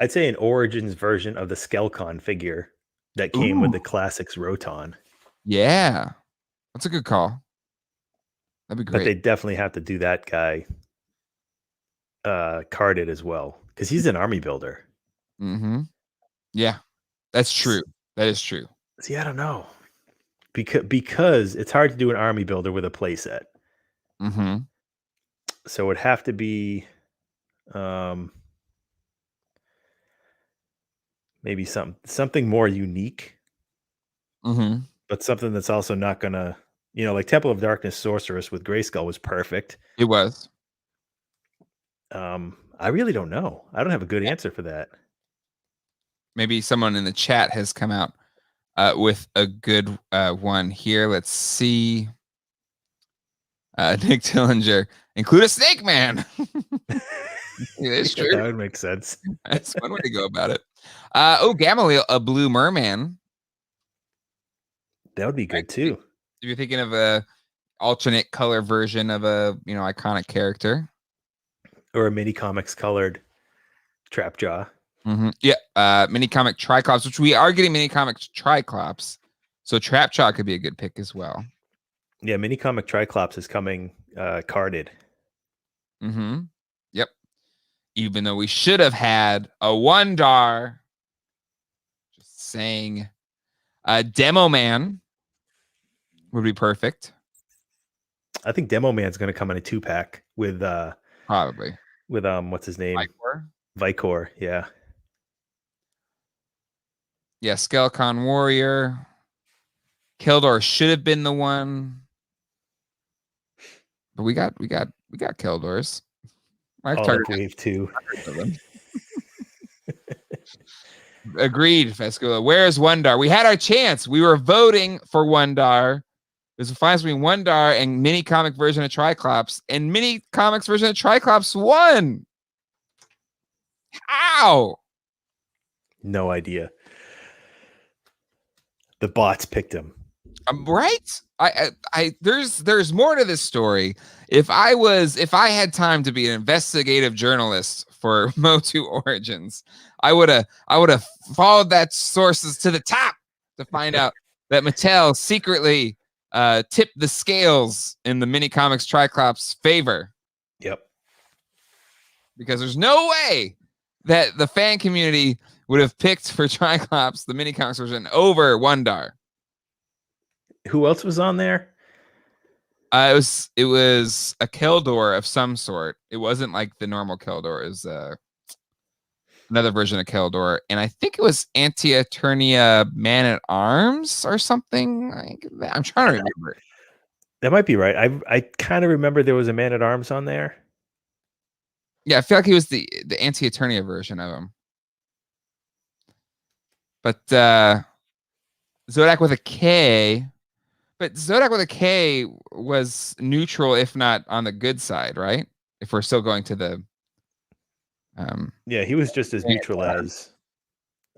I'd say an Origins version of the Skelcon figure that came with the Classics Roton. Yeah, that's a good call. That'd be great. But they definitely have to do that guy carded as well, because he's an army builder. Yeah, that's true. That is true. See, I don't know. Because it's hard to do an army builder with a playset. So it would have to be maybe something more unique. But something that's also not gonna, like Temple of Darkness Sorceress with Grayskull was perfect. It was. I really don't know. I don't have a good answer for that. Maybe someone in the chat has come out with a good one here. Let's see. Nick Dillinger, include a Snake Man. It's true. That would make sense. That's one way to go about it. Gamaliel, a blue merman. That would be good too. If you're thinking of a alternate color version of a iconic character, or a mini comics colored Trapjaw. Yeah, mini comic Triclops, which we are getting mini comic Triclops, so Trapjaw could be a good pick as well. Yeah, mini comic Triclops is coming carded. Yep. Even though we should have had a Wondar. Just saying. Demo Man would be perfect. I think Demo Man's going to come in a 2-pack with probably with what's his name? Vicor, yeah. Yeah, Skelcon Warrior. Keldor should have been the one. But we got Keldors. All of wave 2. Agreed, Fescula. Where's Wondar? We had our chance. We were voting for Wondar. There's a fight between Wondar and mini comic version of Triclops, and mini comics version of Triclops won. How? No idea. The bots picked him. Right? There's more to this story. If I had time to be an investigative journalist for MOTU Origins, I would have followed that sources to the top to find out that Mattel secretly tipped the scales in the mini comics Triclops' favor. Yep. Because there's no way that the fan community would have picked for Triclops the mini comics version over Wondar. Who else was on there? It was a Keldor of some sort. It wasn't like the normal Keldor. It was another version of Keldor, and I think it was Anti-Eternia Man-at-Arms or something. I'm trying to remember. That might be right. I kind of remember there was a Man-at-Arms on there. Yeah, I feel like he was the Anti-Eternia version of him. But Zodak with a K. But Zodak with a K was neutral, if not on the good side, right? If we're still going to the yeah, he was just as neutral as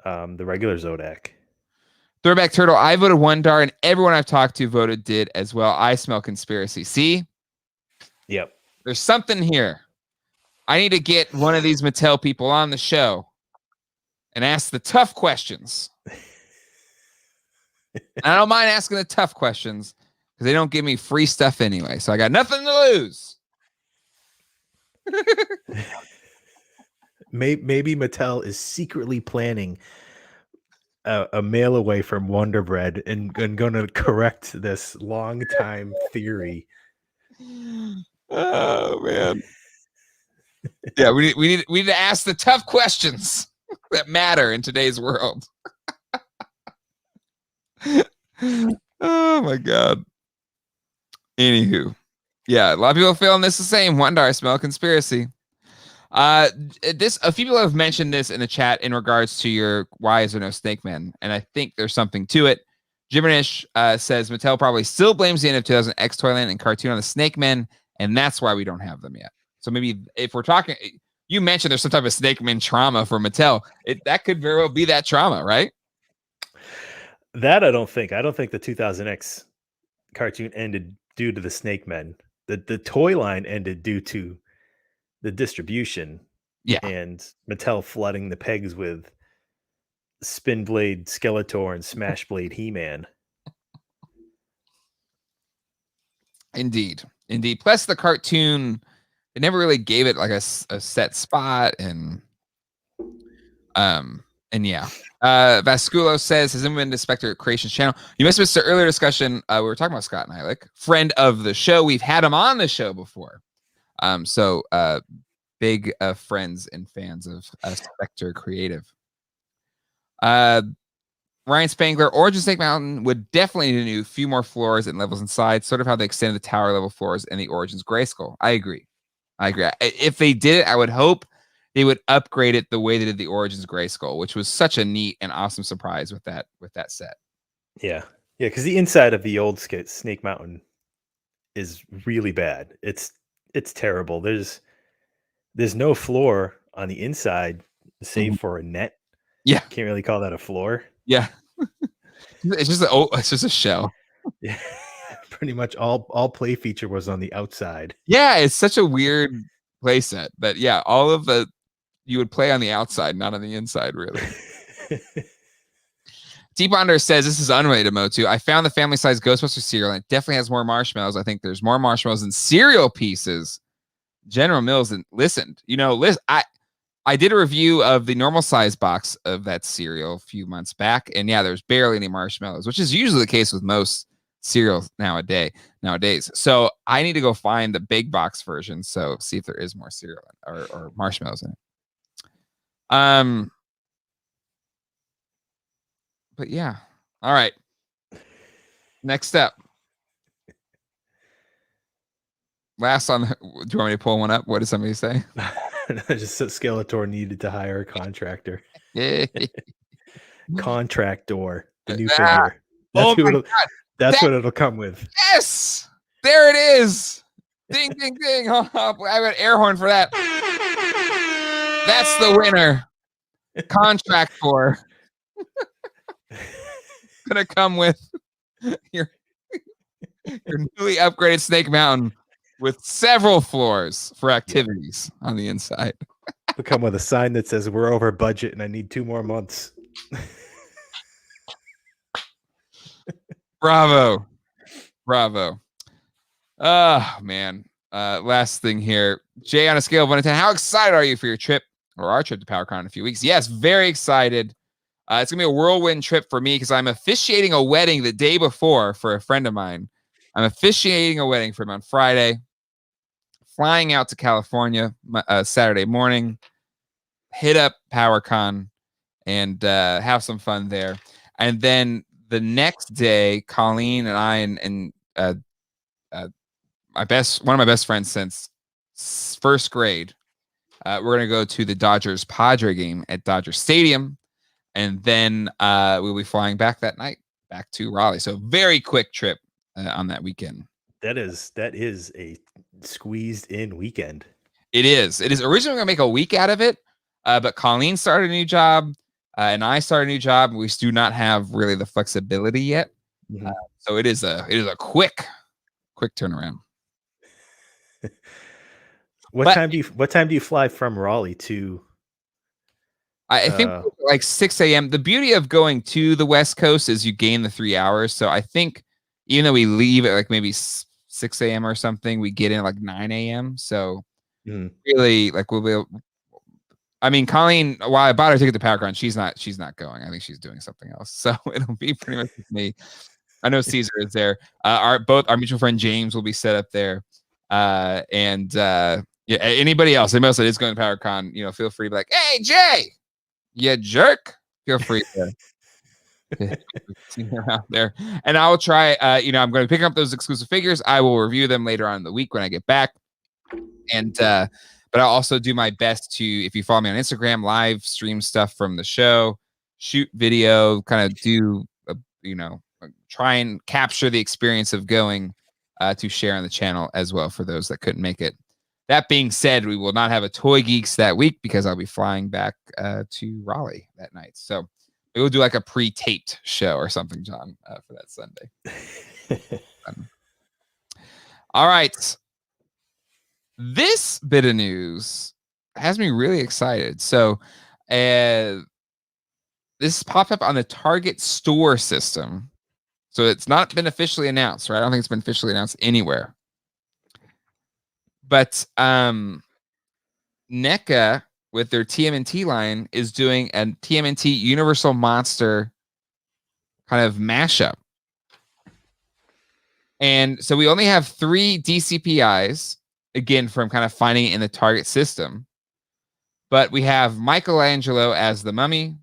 the regular Zodak. Throwback Turtle, I voted 1 dar, and everyone I've talked to voted did as well. I smell conspiracy. See? Yep. There's something here. I need to get one of these Mattel people on the show and ask the tough questions. I don't mind asking the tough questions because they don't give me free stuff anyway. So I got nothing to lose. Maybe Mattel is secretly planning a mail away from Wonder Bread and going to correct this long time theory. Oh man. Yeah, we need to ask the tough questions that matter in today's world. Oh my god. Anywho, yeah, a lot of people feeling this the same. 1 dar, smell conspiracy. A few people have mentioned this in the chat in regards to your why is there no Snakeman, and I think there's something to it. Jimminish says Mattel probably still blames the end of 2000 X Toyland and cartoon on the Snakemen, and that's why we don't have them yet. So maybe if we're talking, you mentioned there's some type of Snakeman trauma for Mattel. That could very well be that trauma, right? That I don't think. I don't think the 2000X cartoon ended due to the Snakemen. The toy line ended due to the distribution. Yeah. And Mattel flooding the pegs with Spin Blade Skeletor and Smash Blade He-Man. Indeed. Plus the cartoon, it never really gave it like a set spot, and yeah. Vasculo says, has anyone been to Spectre Creations channel? You must have missed the earlier discussion. We were talking about Scott Nylick, friend of the show. We've had him on the show before. So big friends and fans of Spectre Creative. Ryan Spangler, Origin Snake Mountain would definitely need a few more floors and levels inside, sort of how they extended the tower level floors in the Origins Grayskull. I agree. If they did it, I would hope they would upgrade it the way they did the Origins Grayskull, which was such a neat and awesome surprise with that set. Yeah, because the inside of the old Snake Mountain is really bad. It's terrible. There's no floor on the inside, save for a net. Yeah, can't really call that a floor. Yeah, it's just a shell. Yeah, pretty much all play feature was on the outside. Yeah, it's such a weird play set, but yeah, all of the you would play on the outside, not on the inside, really. Deep Under says, this is unrelated to MOTU. I found the family size Ghostbuster cereal, and it definitely has more marshmallows. I think there's more marshmallows than cereal pieces. General Mills listened. I did a review of the normal size box of that cereal a few months back, and yeah, there's barely any marshmallows, which is usually the case with most cereals nowadays. So I need to go find the big box version, so see if there is more cereal or marshmallows in it. But yeah, all right. Next step. Last on. Do you want me to pull one up? What did somebody say? Just that Skeletor needed to hire a contractor. Contractor, the new figure. That's what it'll come with. Yes, there it is. Ding, ding, ding. I have an air horn for that. That's the winner. Contractor. Gonna come with your newly upgraded Snake Mountain with several floors for activities on the inside. It'll come with a sign that says we're over budget and I need 2 more months. Bravo. Oh man. Last thing here. Jay, on a scale of 1 to 10, how excited are you for your trip or our trip to Power-Con in a few weeks? Yes, very excited. It's gonna be a whirlwind trip for me because I'm officiating a wedding the day before for a friend of mine. I'm officiating a wedding for him on Friday, flying out to California Saturday morning, hit up Power-Con and have some fun there. And then the next day, Colleen and I and one of my best friends since first grade, we're gonna go to the Dodgers Padre game at Dodger Stadium, and then we'll be flying back that night back to Raleigh. So very quick trip on that weekend. That is a squeezed in weekend. It is. It is originally gonna make a week out of it, but Colleen started a new job, and I started a new job. And we do not have really the flexibility yet, so it is a quick turnaround. What time do you fly from Raleigh to? I think like 6 a.m. The beauty of going to the West Coast is you gain the 3 hours. So I think even though we leave at like maybe 6 a.m. or something, we get in at like 9 a.m. So really, like we'll be. I mean, Colleen, while I bought her ticket to Power-Con, she's not going. I think she's doing something else. So it'll be pretty much with me. I know Caesar is there. Our mutual friend James will be set up there, and yeah, anybody else that is going to Power-Con, feel free to be like, hey Jay, you jerk. Feel free to see me around there, and I'll try. I'm going to pick up those exclusive figures. I will review them later on in the week when I get back, and but I'll also do my best to, if you follow me on Instagram, live stream stuff from the show, shoot video, kind of do try and capture the experience of going to share on the channel as well for those that couldn't make it. That being said, we will not have a Toy Geeks that week because I'll be flying back to Raleigh that night. So we will do like a pre-taped show or something, John, for that Sunday. All right. This bit of news has me really excited. So this popped up on the Target store system. So it's not been officially announced, right? I don't think it's been officially announced anywhere. But NECA with their TMNT line is doing a TMNT Universal Monster kind of mashup. And so we only have 3 DCPIs, again, from kind of finding it in the Target system. But we have Michelangelo as the Mummy,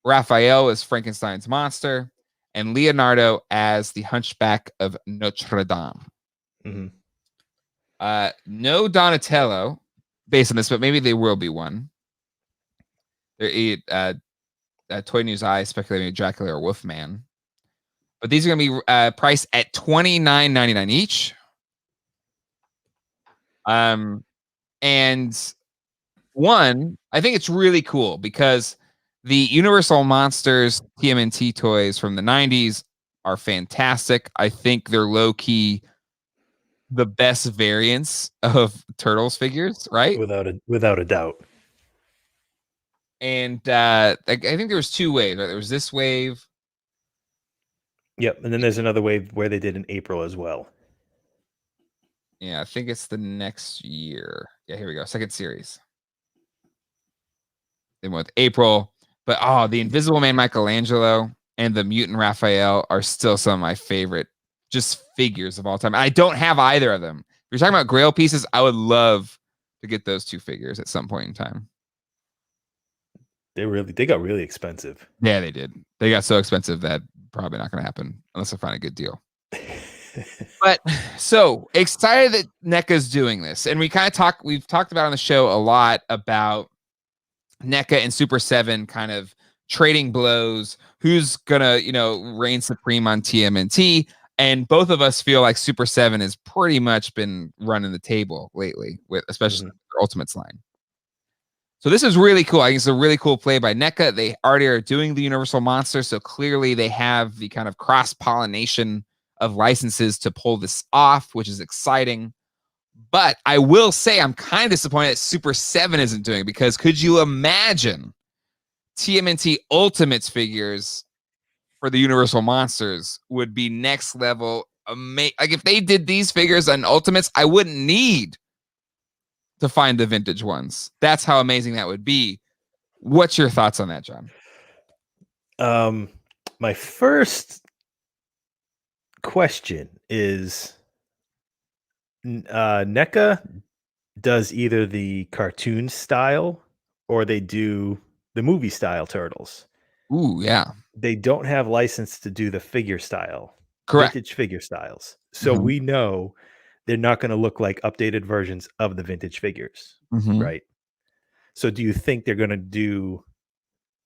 Raphael as Frankenstein's monster, and Leonardo as the Hunchback of Notre Dame. No Donatello based on this, but maybe there will be one. Toy News Eye speculating Dracula or Wolfman. But these are going to be priced at $29.99 each. And one, I think it's really cool because the Universal Monsters TMNT toys from the 90s are fantastic. I think they're low-key the best variants of Turtles figures, right? Without a doubt. And I think there was 2 waves. Right? There was this wave. Yep, and then there's another wave where they did in April as well. Yeah, I think it's the next year. Yeah, here we go. Second series. They went with April. But the Invisible Man Michelangelo and the Mutant Raphael are still some of my favorite just figures of all time. I don't have either of them. If you're talking about Grail pieces, I would love to get those 2 figures at some point in time. They got really expensive. Yeah, they did. They got so expensive that probably not going to happen unless I find a good deal. But so excited that NECA's doing this. And we've talked about on the show a lot about NECA and Super 7 kind of trading blows, who's gonna, reign supreme on TMNT. And both of us feel like Super 7 has pretty much been running the table lately, with especially their Ultimates line. So this is really cool. I think it's a really cool play by NECA. They already are doing the Universal Monster, so clearly they have the kind of cross-pollination of licenses to pull this off, which is exciting. But I will say I'm kind of disappointed that Super 7 isn't doing it, because could you imagine TMNT Ultimates figures for the Universal Monsters would be next level. Like if they did these figures on Ultimates, I wouldn't need to find the vintage ones. That's how amazing that would be. What's your thoughts on that, John? My first question is, NECA does either the cartoon style or they do the movie style turtles. Ooh, yeah. They don't have license to do the figure style, Correct. vintage figure styles. So we know they're not going to look like updated versions of the vintage figures, Mm-hmm. right? So do you think they're going to do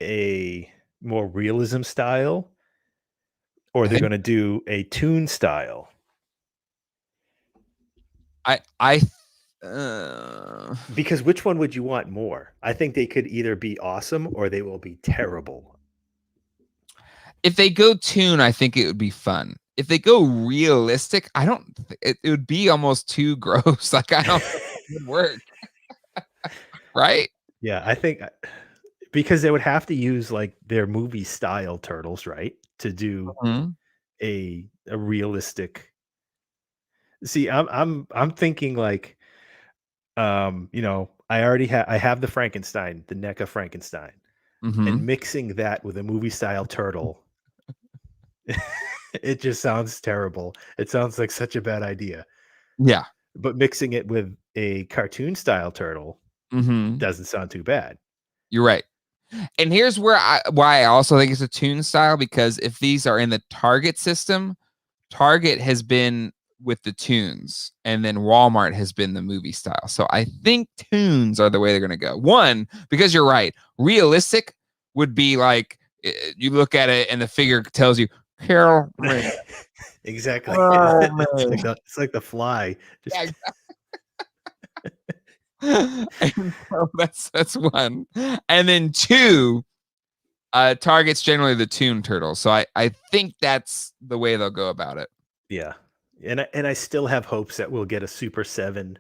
a more realism style or I they're think going to do a toon style? I Because which one would you want more? I think they could either be awesome or they will be terrible. if they go toon, I think it would be fun. If they go realistic, I don't. It would be almost too gross. Like I don't think it would work, right? Yeah, I think because they would have to use like their movie style turtles, right? To do Mhm. a realistic. See, I'm thinking like I have the Frankenstein, the NECA Frankenstein, and Mhm. mixing that with a movie style turtle. It just sounds terrible. It sounds like such a bad idea. Yeah. But mixing it with a cartoon style turtle Mhm. doesn't sound too bad. You're right. And here's why I also think it's a toon style, because if these are in the Target system, Target has been with the tunes, and then Walmart has been the movie style. So I think tunes are the way they're going to go. One, because you're right, realistic would be like you look at it and the figure tells you, Carol, man. Exactly. Oh, man. It's like the fly. Yeah, Just and so that's one. And then two, Target's generally the Toon Turtle. So I think that's the way they'll go about it. yeah. And I still have hopes that we'll get a Super 7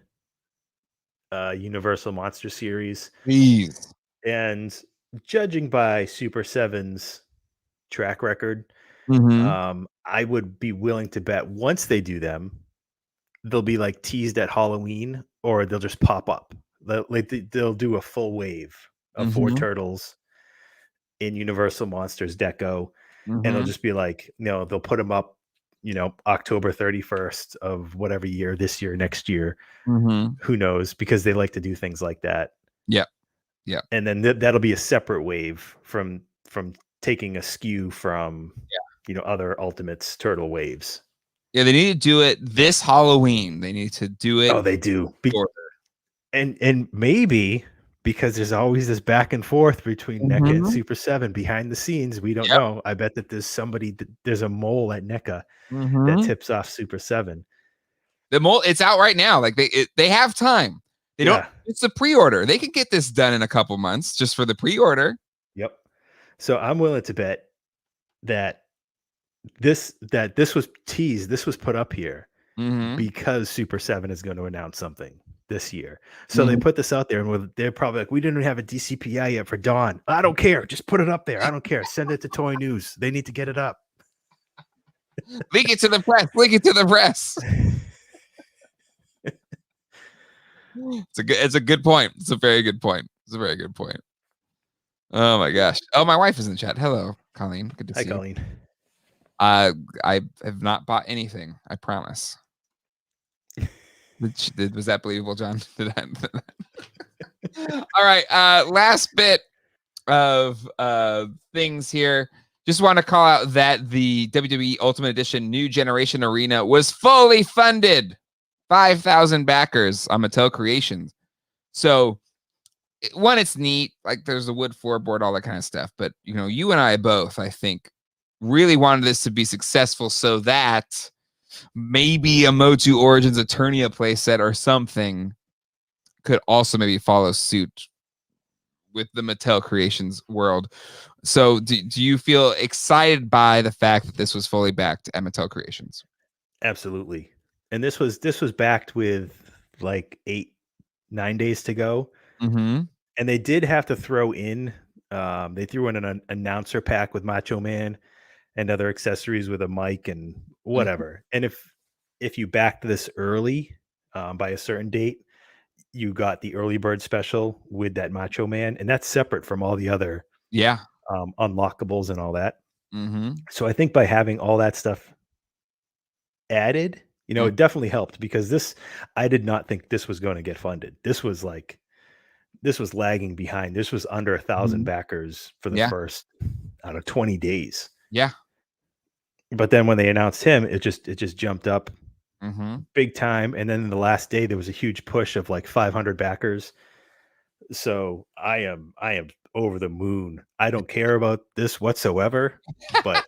Universal Monster Series. Please. And judging by Super 7's track record, Mm-hmm. I would be willing to bet once they do them, they'll be like teased at Halloween or they'll just pop up. They'll do a full wave of four Mm-hmm. turtles in Universal Monsters Deco, and it'll Mm-hmm. just be like, they'll put them up, October 31st of whatever year, this year, next year, Mm-hmm. who knows, because they like to do things like that. Yep. Yep. And then that'll be a separate wave from taking a skew from other Ultimates turtle waves. Yeah, they need to do it this Halloween. They need to do it. Oh, they do. Order. And maybe because there's always this back and forth between NECA and Mm-hmm. Super 7 behind the scenes, we don't Yep. know. I bet that there's a mole at NECA that Mm-hmm. tips off Super 7. The mold, it's out right now. Like they have time. They don't. Yeah. It's a pre-order. They could get this done in a couple months just for the pre-order. Yep. So I'm willing to bet that this was teased, this was put up here Mm-hmm. because Super 7 is going to announce something this year. So they Mm-hmm. put this out there and they're probably like, we didn't have a DCPI yet for Dawn. I don't care. Just put it up there. I don't care. Send it to Toy News. They need to get it up. Leak it to the press. Leak it to the press. It's a good point. It's a very good point. It's a very good point. Oh my gosh. Oh, my wife is in the chat. Hello, Colleen. Good to Hi, see Colleen. you. I have not bought anything. I promise. Was that believable, John? Did I? All right. Last bit of things here. Just want to call out that the WWE Ultimate Edition New Generation Arena was fully funded. 5,000 backers on Mattel Creations. So, one, it's neat. Like, there's a wood floorboard, all that kind of stuff. But, you and I both, I think, really wanted this to be successful so that maybe a MOTU Origins Eternia playset or something could also maybe follow suit with the Mattel Creations world. So do you feel excited by the fact that this was fully backed at Mattel Creations? Absolutely. And this was backed with like 8-9 days to go. Mm-hmm. And they did have to throw in they threw in an announcer pack with Macho Man and other accessories with a mic and whatever. And if you backed this early by a certain date, you got the early bird special with that Macho Man, and that's separate from all the other Yeah. unlockables and all that. Mm-hmm. So I think by having all that stuff added, it definitely helped because I did not think this was going to get funded. This was lagging behind. This was under 1,000 backers for the Yeah. first, I don't know, 20 days. Yeah. But then when they announced him, it just jumped up Mm-hmm. big time. And then in the last day, there was a huge push of like 500 backers. So I am over the moon. I don't care about this whatsoever, but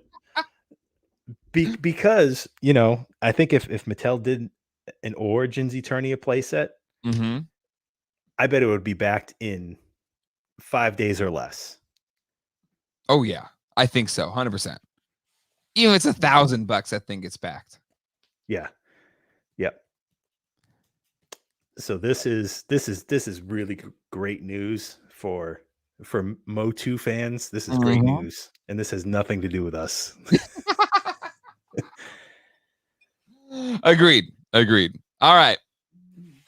because I think if Mattel did an Origins Eternia playset, Mm-hmm. I bet it would be backed in 5 days or less. Oh yeah, I think so, 100%. Even if it's $1,000, that thing gets backed. Yeah. Yep. So this is really great news for MOTU fans. This is great news, and this has nothing to do with us. Agreed. All right,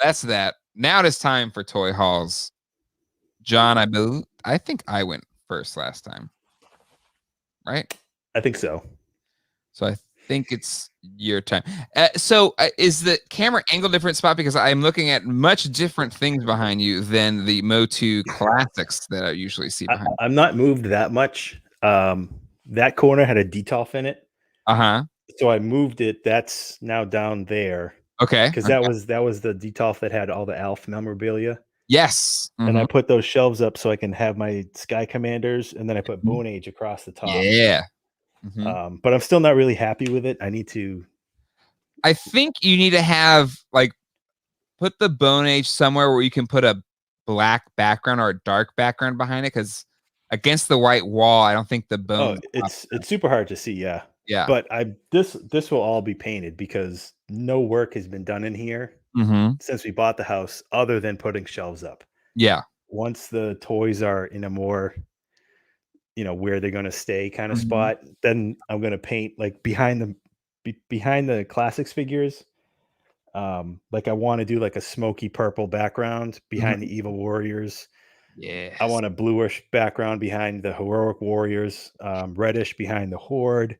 that's that. Now it is time for toy hauls. John, I think I went first last time, right? I think so. So I think it's your time. So is the camera angle different spot? Because I'm looking at much different things behind you than the MOTU classics that I usually see behind you. I'm not moved that much. That corner had a detolf in it. Uh-huh. So I moved it. That's now down there. Okay. Because that was the detolf that had all the Alf memorabilia. Yes. And I put those shelves up so I can have my Sky Commanders, and then I put Bone Age across the top. Yeah. But I'm still not really happy with it. I think you need to have put the Bone Age somewhere where you can put a black background or a dark background behind it, because against the white wall, I don't think the bone. It's super hard to see. Yeah. But this will all be painted because no work has been done in here since we bought the house, other than putting shelves up. Yeah. Once the toys are in a more, where they're going to stay kind of spot, then I'm going to paint like behind the classics figures. Like I want to do like a smoky purple background behind the evil warriors. Yeah. I want a bluish background behind the heroic warriors, reddish behind the horde.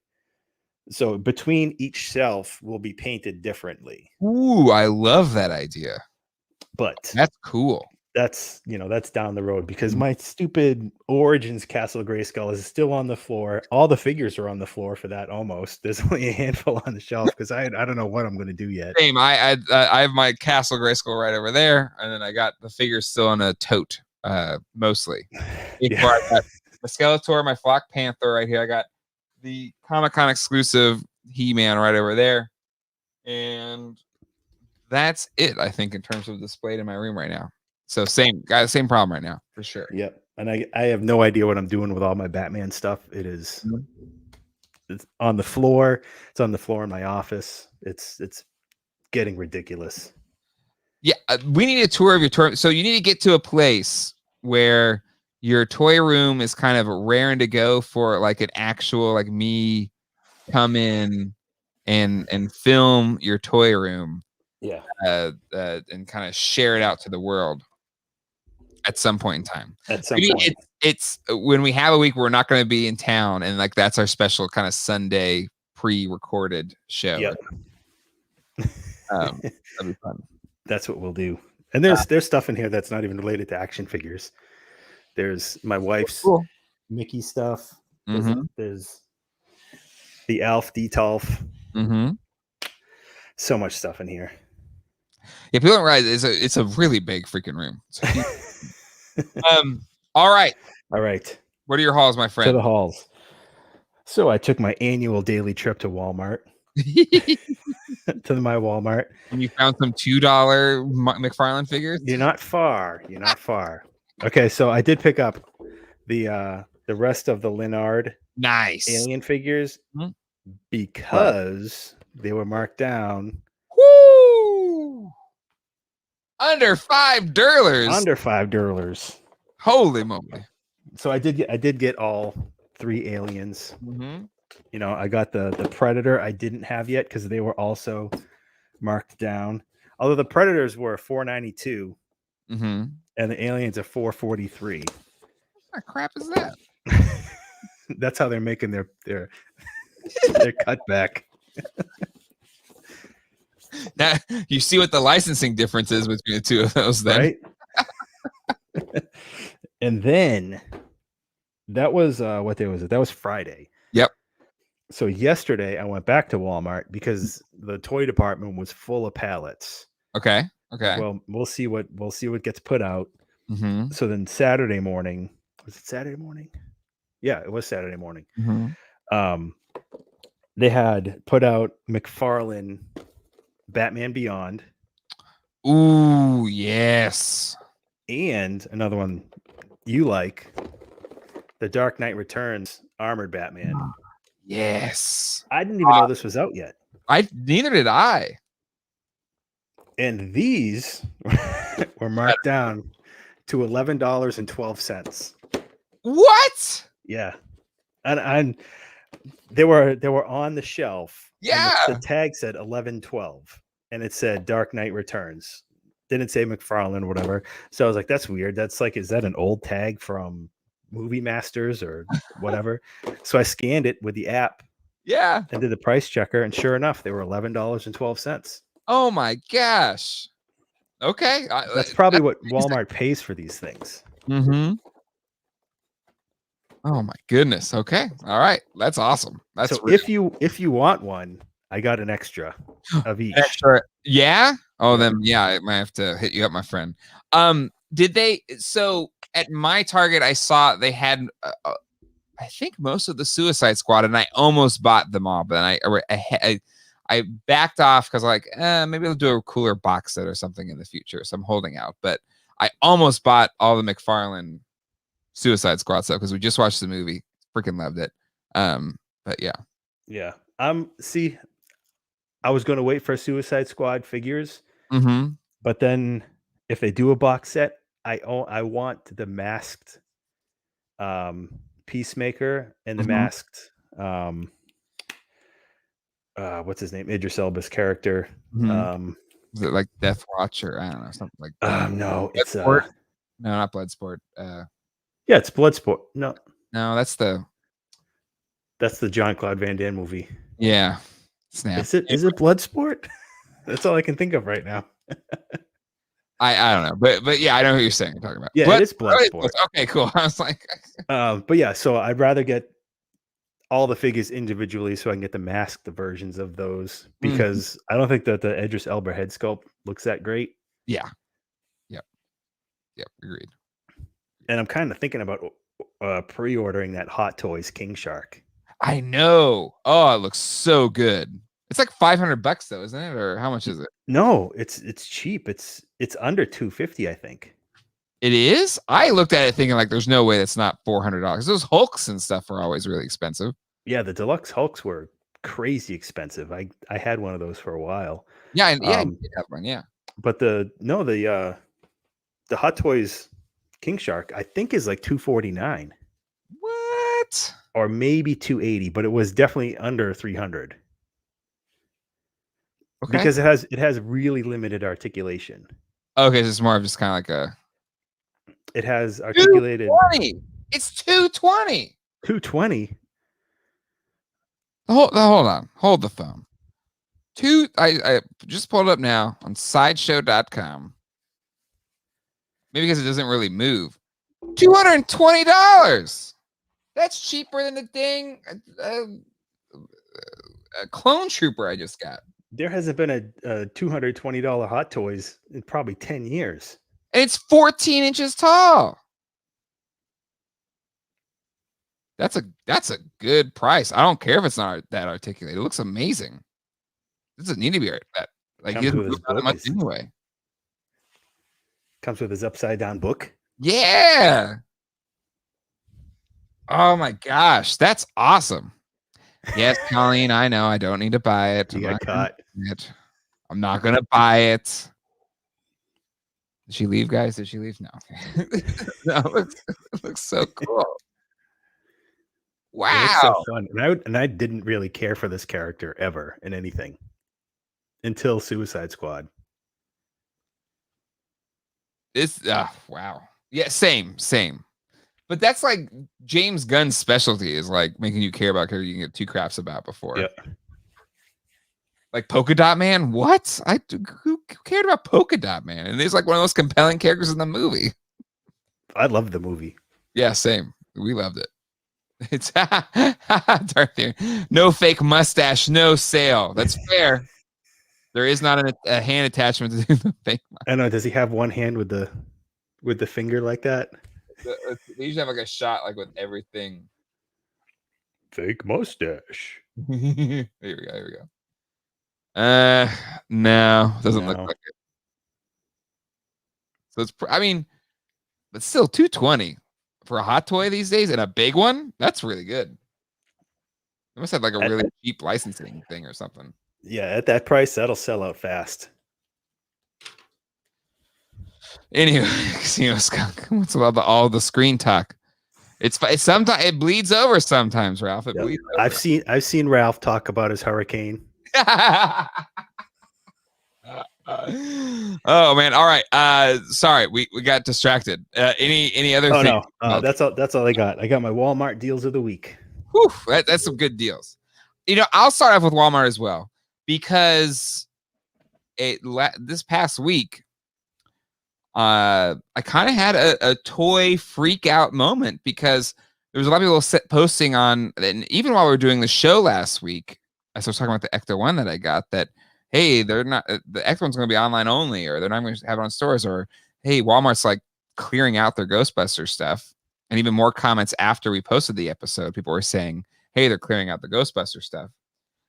So between each shelf will be painted differently. Ooh, I love that idea. But that's cool. That's down the road, because my stupid Origins Castle Grayskull is still on the floor. All the figures are on the floor for that almost. There's only a handful on the shelf because I don't know what I'm going to do yet. Same. I have my Castle Grayskull right over there, and then I got the figures still in a tote, mostly. Before I got the Skeletor, my Flock Panther right here. I got the Comic-Con exclusive He-Man right over there, and that's it, I think, in terms of displayed in my room right now. So same problem right now, for sure. Yep. And I have no idea what I'm doing with all my Batman stuff. It's on the floor. It's on the floor in my office. It's getting ridiculous. Yeah, we need a tour of your toy. So you need to get to a place where your toy room is kind of raring to go for like an actual, like me come in and film your toy room. Yeah. And kind of share it out to the world at some point in time. At some point. It's when we have a week where we're not going to be in town, and like that's our special kind of Sunday pre-recorded show. Yep. That'd be fun. That's what we'll do. And there's stuff in here that's not even related to action figures. There's my wife's Mickey stuff. There's the Alf Detolf. So much stuff in here. Yeah, people don't realize it's a really big freaking room. All right. What are your hauls, my friend? To the hauls. So I took my annual daily trip to Walmart. To my Walmart. And you found some $2 McFarlane figures? You're not far. Okay, so I did pick up the rest of the Leonard alien figures because they were marked down. Woo! Under $5. Holy moly. So I did get all 3 aliens. I got the Predator I didn't have yet because they were also marked down. Although the Predators were $492 and the aliens are $443. What crap is that? That's how they're making their cutback. That you see what the licensing difference is between the two of those, then, right? And then that was what day was it? That was Friday. Yep. So yesterday I went back to Walmart because the toy department was full of pallets. Okay. Like, Okay. well, we'll see what gets put out. Mm-hmm. So then Saturday morning, was it Saturday morning? Yeah, it was Saturday morning. Mm-hmm. They had put out McFarlane Batman Beyond. Ooh, yes. And another one you like, The Dark Knight Returns Armored Batman. Yes. I didn't even know this was out yet. Neither did I. And these were marked down to $11.12. What? Yeah. And they were on the shelf. Yeah. And the tag said 11.12 and it said Dark Knight Returns. Didn't say McFarlane or whatever. So I was like, that's weird. That's like, is that an old tag from Movie Masters or whatever? So I scanned it with the app. Yeah. And did the price checker, and sure enough, they were $11.12. Oh my gosh. Okay. That's probably what Walmart pays for these things. Mm-hmm. Oh my goodness. Okay. All right. That's awesome. That's so if you want one, I got an extra of each. Extra. Yeah. Oh, then yeah, I might have to hit you up, my friend. Did they? So at my Target, I saw they had. I think most of the Suicide Squad, and I almost bought them all, but then I backed off because like maybe I'll do a cooler box set or something in the future. So I'm holding out. But I almost bought all the McFarlane Suicide Squad stuff because we just watched the movie, freaking loved it. But yeah. See, I was going to wait for Suicide Squad figures, but then if they do a box set, I want the masked Peacemaker and the masked what's his name, Idris Elba's character. Is it like Death Watch or I don't know, something like that? No, it's no, not Bloodsport. Yeah, it's Bloodsport. No, that's the Jean-Claude Van Damme movie. Yeah. Snap. Is it Bloodsport? That's all I can think of right now. I don't know, but yeah, I know who you're saying. You're talking about. Yeah, it is Bloodsport. Okay, cool. I was like, but yeah, so I'd rather get all the figures individually so I can get the masked versions of those because I don't think that the Idris Elba head sculpt looks that great. Yeah. Yep. Agreed. And I'm kind of thinking about pre-ordering that Hot Toys King Shark. I know. Oh, it looks so good. It's like $500 though, isn't it? Or how much is it? No, it's cheap. It's under $250, I think. It is? I looked at it thinking like there's no way that's not $400. Those Hulks and stuff are always really expensive. Yeah, the deluxe Hulks were crazy expensive. I had one of those for a while. Yeah, I did have one, yeah. But the Hot Toys King Shark, I think is like $249. What? Or maybe $280, but it was definitely under $300. Okay. Because it has really limited articulation. Okay, so it's more of just kind of like it has articulated 220. It's $220. $220. Hold on. Hold the phone. I just pulled it up now on sideshow.com. Maybe because it doesn't really move. $220. That's cheaper than the dang clone trooper I just got. There hasn't been a $220 Hot Toys in probably 10 years. And it's 14 inches tall. That's a good price. I don't care if it's not that articulated. It looks amazing. It doesn't need to be that. Like he doesn't look that much anyway. Comes with his upside down book. Yeah. Oh my gosh, that's awesome. Yes, Colleen, I know I don't need to buy it. You got caught. I'm not gonna buy it. Did she leave, guys? Did she leave? No. No, it looks so cool. Wow. It's so fun. And I didn't really care for this character ever in anything until Suicide Squad. It's wow. Yeah, same. But that's like James Gunn's specialty is like making you care about character you can get two craps about before. Yep. Like Polka Dot Man? What? Who cared about Polka Dot Man? And he's like one of the most compelling characters in the movie. I love the movie. Yeah, same. We loved it. It's Darth Vader. No fake mustache, no sale. That's fair. There is not a hand attachment to the fake mustache. I know. Does he have one hand with the finger like that? They usually have like a shot like with everything. Fake mustache. Here we go. Here we go. No, doesn't look like it. So it's, I mean, but still $220 for a hot toy these days and a big one. That's really good. They must have like a really cheap licensing thing or something. Yeah, at that price, that'll sell out fast. Anyway, Casino Skunk. What's about all the screen talk? It's sometimes it bleeds over. Sometimes, Ralph. It bleeds over. I've seen Ralph talk about his hurricane. Oh man! All right. Sorry, we got distracted. Any other? Oh thing? No, that's all I got. I got my Walmart deals of the week. Whew, that's some good deals. You know, I'll start off with Walmart as well because this past week, I kind of had a toy freak out moment because there was a lot of people posting on, and even while we were doing the show last week, I was talking about the Ecto one that I got that. Hey, they're not the Ecto one's going to be online only, or they're not going to have it on stores, or hey, Walmart's like clearing out their Ghostbuster stuff. And even more comments after we posted the episode, people were saying, hey, they're clearing out the Ghostbuster stuff.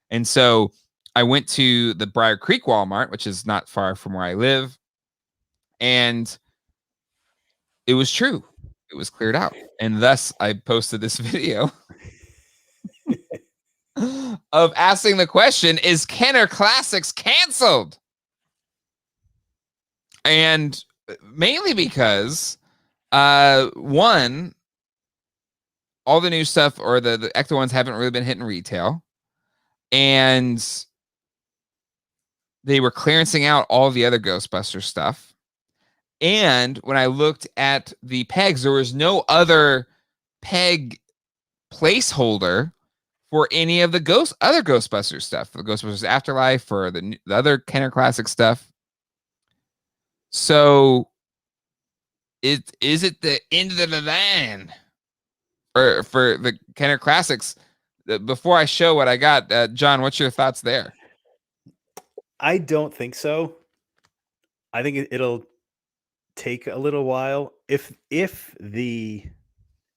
And so I went to the Briar Creek Walmart, which is not far from where I live. And it was true. It was cleared out. And thus I posted this video of asking the question, is Kenner Classics canceled? And mainly because one, all the new stuff or the Ecto ones haven't really been hitting retail, and they were clearancing out all the other Ghostbuster stuff. And when I looked at the pegs, there was no other peg placeholder for any of the other Ghostbuster stuff, the Ghostbusters Afterlife or the other Kenner Classic stuff. So is it the end of the line for the Kenner Classics? Before I show what I got, John, what's your thoughts there? I don't think so. I think it'll take a little while. If the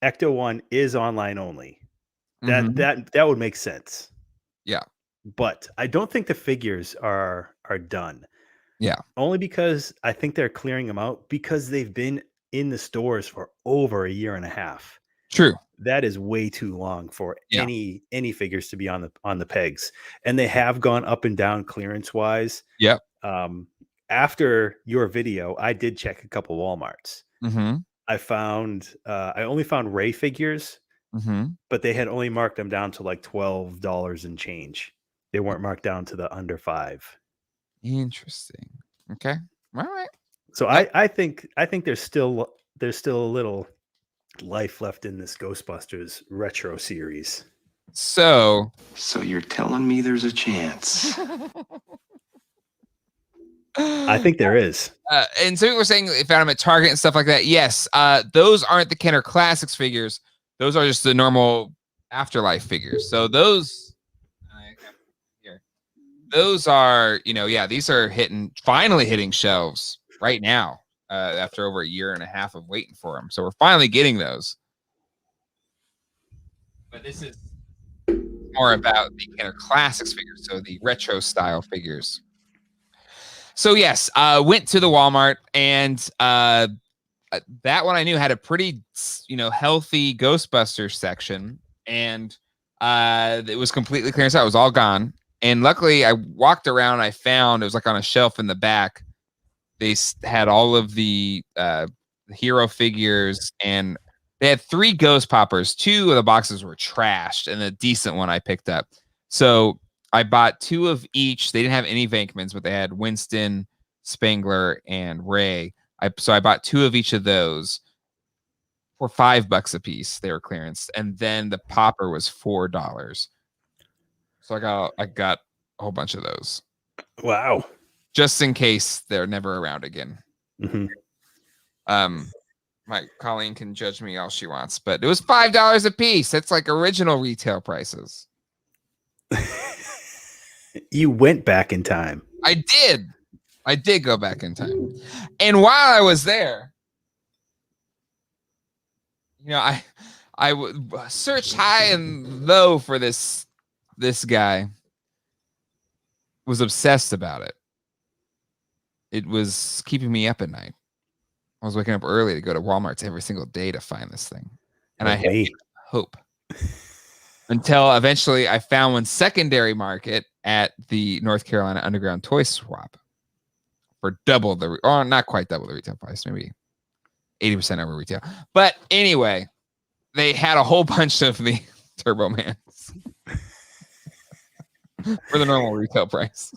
Ecto one is online only, that would make sense. Yeah. But I don't think the figures are done. Yeah. Only because I think they're clearing them out because they've been in the stores for over a year and a half. True. That is way too long for any figures to be on the pegs. And they have gone up and down clearance wise. Yep. After your video, I did check a couple Walmarts. I only found Ray figures, but they had only marked them down to like $12 and change. They weren't marked down to the under $5. Interesting. Okay. All right. So I think there's still a little life left in this Ghostbusters retro series. So you're telling me there's a chance? I think there is. And so people were saying they found them at Target and stuff like that. Yes. Those aren't the Kenner Classics figures. Those are just the normal Afterlife figures. So those are, these are finally hitting shelves right now after over a year and a half of waiting for them. So we're finally getting those. But this is more about the Kenner Classics figures, so the retro style figures. So yes, went to the Walmart, and that one I knew had a pretty, healthy Ghostbusters section, and it was completely clearance out. It was all gone. And luckily, I walked around. I found it was like on a shelf in the back. They had all of the hero figures, and they had 3 Ghost Poppers. 2 of the boxes were trashed, and a decent one I picked up. So I bought 2 of each. They didn't have any Venkmans, but they had Winston, Spangler, and Ray. So I bought 2 of each of those for $5 a piece. They were clearance, and then the popper was $4. So I got a whole bunch of those. Wow. Just in case they're never around again. Mm-hmm. My Colleen can judge me all she wants, but it was $5 a piece. That's like original retail prices. You went back in time. I did go back in time. And while I was there, you know, I would search high and low for this guy. Was obsessed about it. It was keeping me up at night. I was waking up early to go to Walmart's every single day to find this thing. And I had hope. Until eventually I found one secondary market at the North Carolina Underground Toy Swap for double the, or not quite double the retail price, maybe 80% over retail. But anyway, they had a whole bunch of the Turbo Mans for the normal retail price.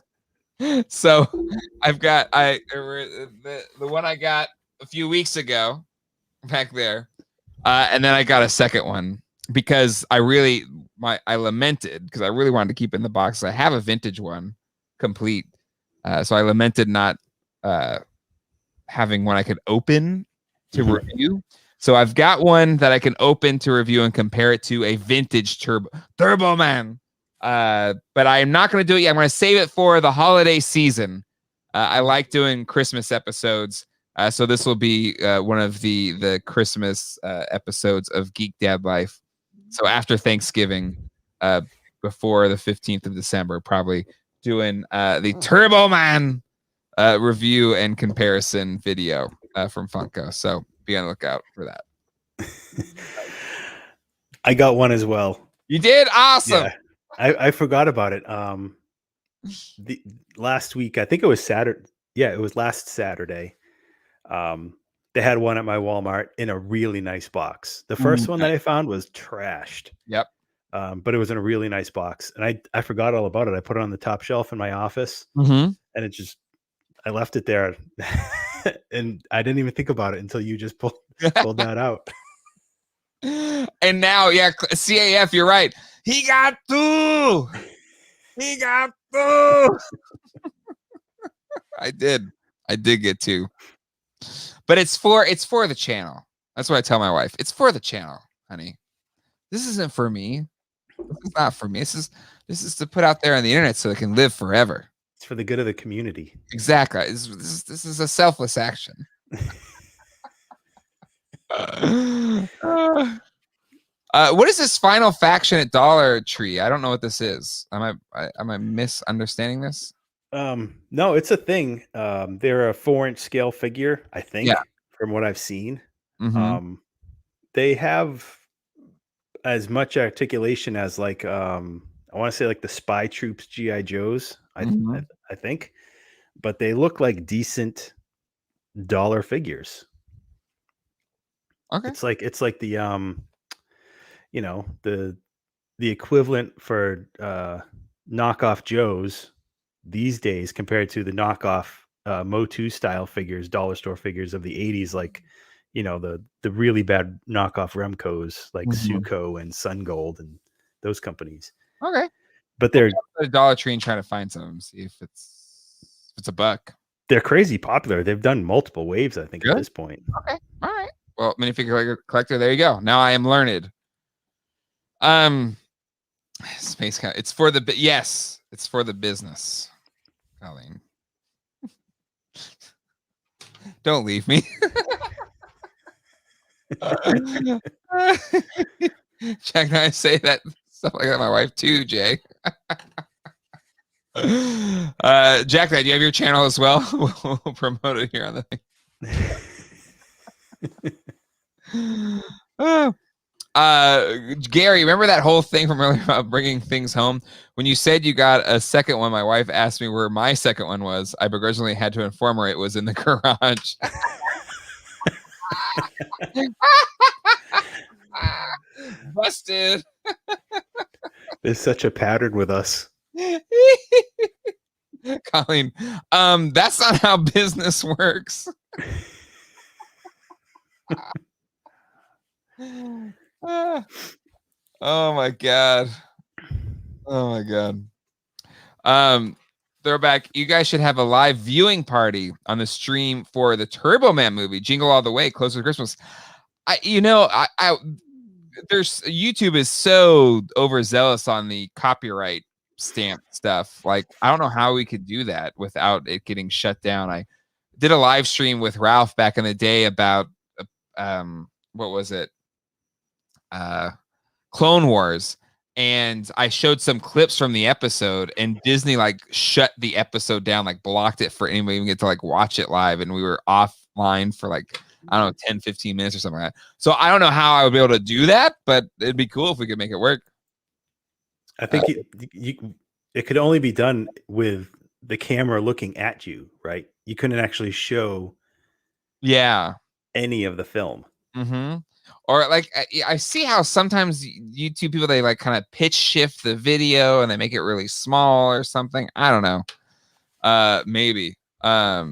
So I've got the one I got a few weeks ago back there, and then I got a second one because I lamented because I really wanted to keep it in the box. I have a vintage one complete, so I lamented not having one I could open to review. So I've got one that I can open to review and compare it to a vintage Turbo Man. But I am not going to do it yet. I'm going to save it for the holiday season. I like doing Christmas episodes. So this will be one of the Christmas episodes of Geek Dad Life. So after Thanksgiving, before the 15th of December, probably doing the Turbo Man review and comparison video from Funko. So be on the lookout for that. I got one as well. You did? Awesome. Yeah. I forgot about it. The last week, I think it was Saturday. Yeah, it was last Saturday. They had one at my Walmart in a really nice box. The first one that I found was trashed. Yep. But it was in a really nice box, and I forgot all about it. I put it on the top shelf in my office, Mm-hmm. and I left it there, and I didn't even think about it until you just pulled that out. And now, yeah, CAF, you're right. He got two. He got two. I did get two. But it's for the channel. That's what I tell my wife. It's for the channel, honey. This isn't for me. This is not for me. This is to put out there on the internet so it can live forever. It's for the good of the community. Exactly. This is a selfless action. What is this final faction at Dollar Tree? I don't know what this is. Am I misunderstanding this? No, it's a thing. They're a 4-inch scale figure, I think, from what I've seen. Mm-hmm. They have as much articulation as like I want to say like the Spy Troops GI Joes, I think, but they look like decent dollar figures. Okay. It's like the you know, the equivalent for knockoff Joes these days compared to the knockoff MOTU style figures, dollar store figures of the 80s, like, you know, the really bad knockoff Remcos like Suco and Sun Gold and those companies. Okay. But they're at a Dollar Tree and trying to find some, see if it's a buck. They're crazy popular. They've done multiple waves, I think, at this point. Okay. All right. Well, minifigure collector, there you go. Now I am learned. Space Cow. It's for the yes, it's for the business. Colleen. Don't leave me. Jack and I say that stuff like that to my wife too, Jay. Jack, do you have your channel as well? We'll promote it here on the thing. Gary, remember that whole thing from earlier about bringing things home? When you said you got a second one, my wife asked me where my second one was. I begrudgingly had to inform her it was in the garage. Busted. There's such a pattern with us. Colleen, that's not how business works. Oh my god. Oh my god. Throwback. You guys should have a live viewing party on the stream for the Turbo Man movie, Jingle All the Way, Closer to Christmas. There's YouTube is so overzealous on the copyright stamp stuff. Like, I don't know how we could do that without it getting shut down. I did a live stream with Ralph back in the day about what was it? Clone Wars. And I showed some clips from the episode, and Disney like shut the episode down, like blocked it for anybody even get to like watch it live. And we were offline for like, I don't know, 10, 15 minutes or something like that. So I don't know how I would be able to do that, but it'd be cool if we could make it work. I think it could only be done with the camera looking at you, right? You couldn't actually show any of the film. Mm-hmm. Or like I see how sometimes YouTube people, they like kind of pitch shift the video and they make it really small or something. I don't know. Maybe. Yeah,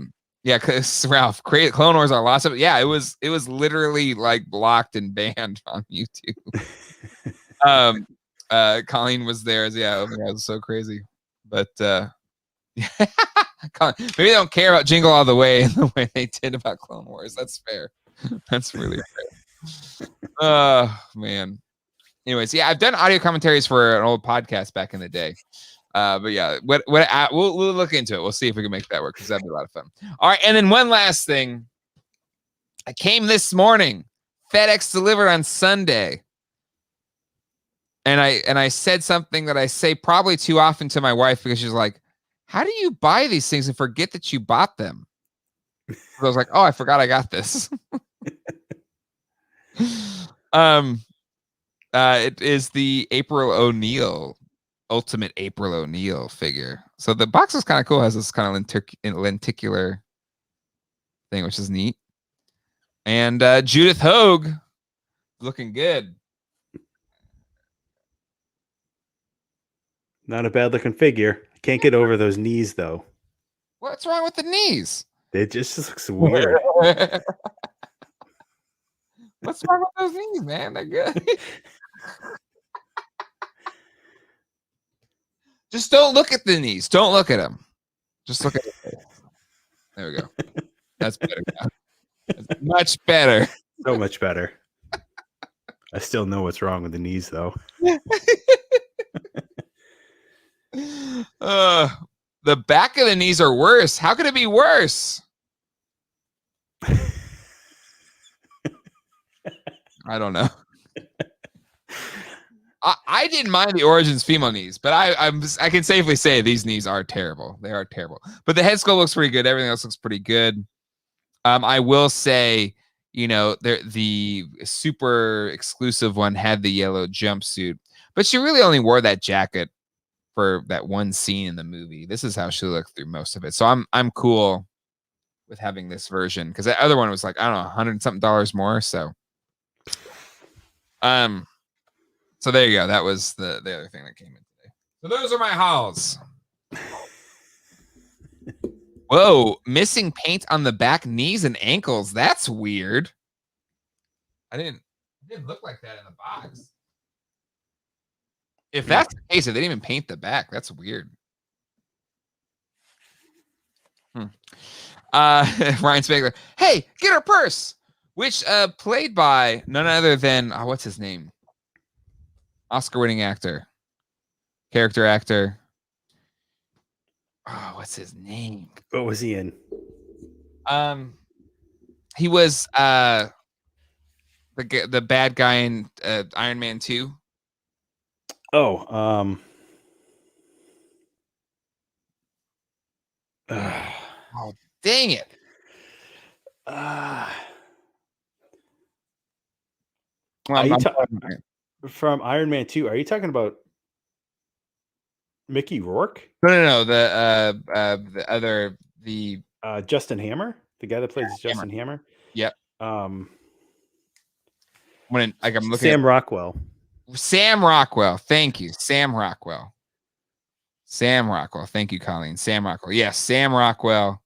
because Ralph, Clone Wars are lots of it was literally like blocked and banned on YouTube. Colleen was there as it was so crazy. But maybe they don't care about Jingle All the Way in the way they did about Clone Wars. That's fair. That's really fair. Oh man. Anyways, I've done audio commentaries for an old podcast back in the day. But yeah, we'll look into it. We'll see if we can make that work because that'd be a lot of fun. All right, and then one last thing. I came this morning. FedEx delivered on Sunday. And I said something that I say probably too often to my wife because she's like, "How do you buy these things and forget that you bought them?" So I was like, "Oh, I forgot I got this." It is the April O'Neil, Ultimate April O'Neil figure. So the box is kind of cool. It has this kind of lenticular thing, which is neat. And Judith Hogue looking good. Not a bad looking figure. Can't get over those knees though. What's wrong with the knees? It just looks weird. What's wrong with those knees, man? They're good. Just don't look at the knees. Don't look at them. Just look at the face. There we go. That's better now. That's much better. So much better. I still know what's wrong with the knees, though. The back of the knees are worse. How could it be worse? I don't know. I didn't mind the Origins female knees, but I can safely say these knees are terrible. They are terrible. But the head sculpt looks pretty good. Everything else looks pretty good. I will say, the super exclusive one had the yellow jumpsuit, but she really only wore that jacket for that one scene in the movie. This is how she looked through most of it. So I'm cool with having this version because that other one was like, I don't know, $100-something more. So so there you go. That was the other thing that came in today. So those are my hauls. Whoa, missing paint on the back knees and ankles. That's weird. It didn't look like that in the box. If that's the case, if they didn't even paint the back, that's weird. Ryan Spangler, hey, get her purse, which played by none other than what's his name? Oscar-winning character actor. Oh, what's his name? What was he in? He was the bad guy in Iron Man 2. Oh, oh, dang it. From Iron Man 2, are you talking about Mickey Rourke? No. The other Justin Hammer, the guy that plays Justin Hammer. Yep. I'm looking Sam Rockwell. Sam Rockwell. Thank you. Sam Rockwell. Thank you, Colleen. Sam Rockwell. Yes, Sam Rockwell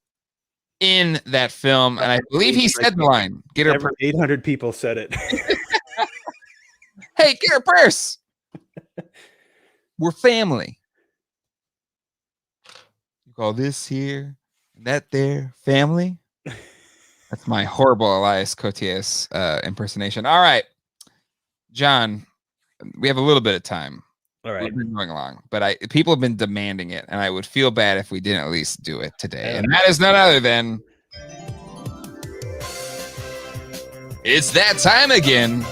in that film. And I believe he said the line. Get her purse. 800 people said it. Hey, get her purse. We're family. You call this here, and that there, family. That's my horrible Elias Cotias impersonation. All right, John, we have a little bit of time. All right. We've been going along, but people have been demanding it, and I would feel bad if we didn't at least do it today. And that is none other than it's that time again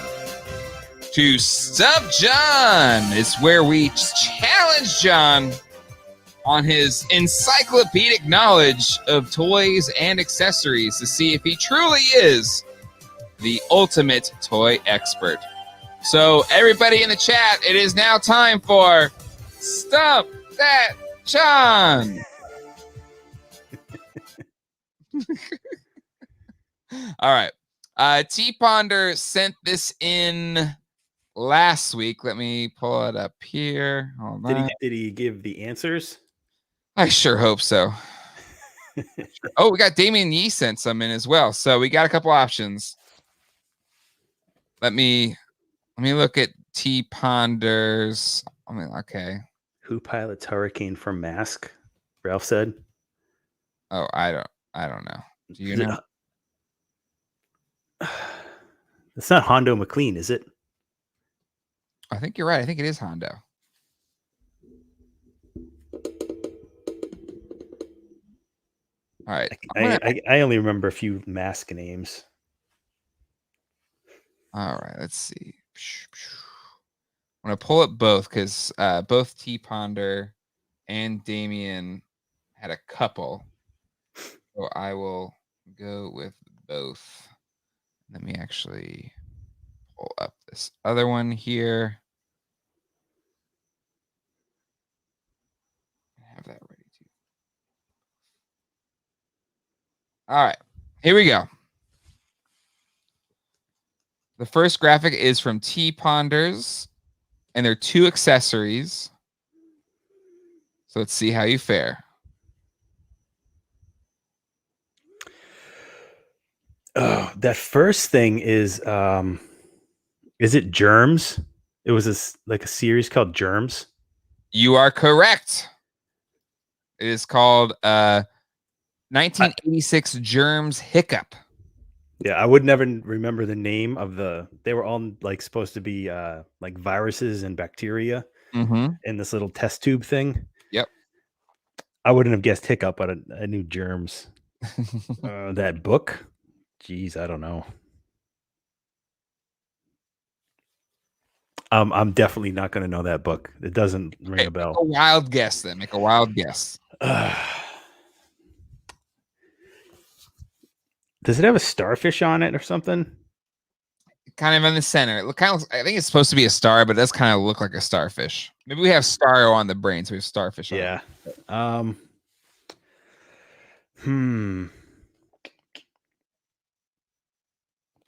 to Stump John. It's where we challenge John on his encyclopedic knowledge of toys and accessories to see if he truly is the ultimate toy expert. So everybody in the chat, it is now time for Stump That John. All right. T Ponder sent this in last week. Let me pull it up here. Hold on. Did he give the answers? I sure hope so. Oh, we got Damien Yee sent some in as well. So we got a couple options. Let me look at T Ponder's. Okay. Who pilots Hurricane from Mask? Ralph said. Oh, I don't know. Do you know? It's not Hondo McLean, is it? I think you're right. I think it is Hondo. All right. I only remember a few Mask names. All right. Let's see. I'm going to pull up both because both T Ponder and Damien had a couple. So I will go with both. Let me actually pull up this other one here. I have that ready too. All right, here we go. The first graphic is from T Ponders, and there are 2 accessories. So let's see how you fare. Oh, that first thing is it Germs? It was like a series called Germs. You are correct. It is called 1986 Germs Hiccup. Yeah, I would never remember the name of they were all like supposed to be like viruses and bacteria in this little test tube thing. Yep. I wouldn't have guessed Hiccup, but I knew Germs. That book? Jeez, I don't know. I'm definitely not going to know that book. It doesn't ring a bell. Make a wild guess then. Make a wild guess. Does it have a starfish on it or something? Kind of in the center. It kind of. I think it's supposed to be a star, but it does kind of look like a starfish. Maybe we have Starro on the brain, so we have starfish. Yeah. On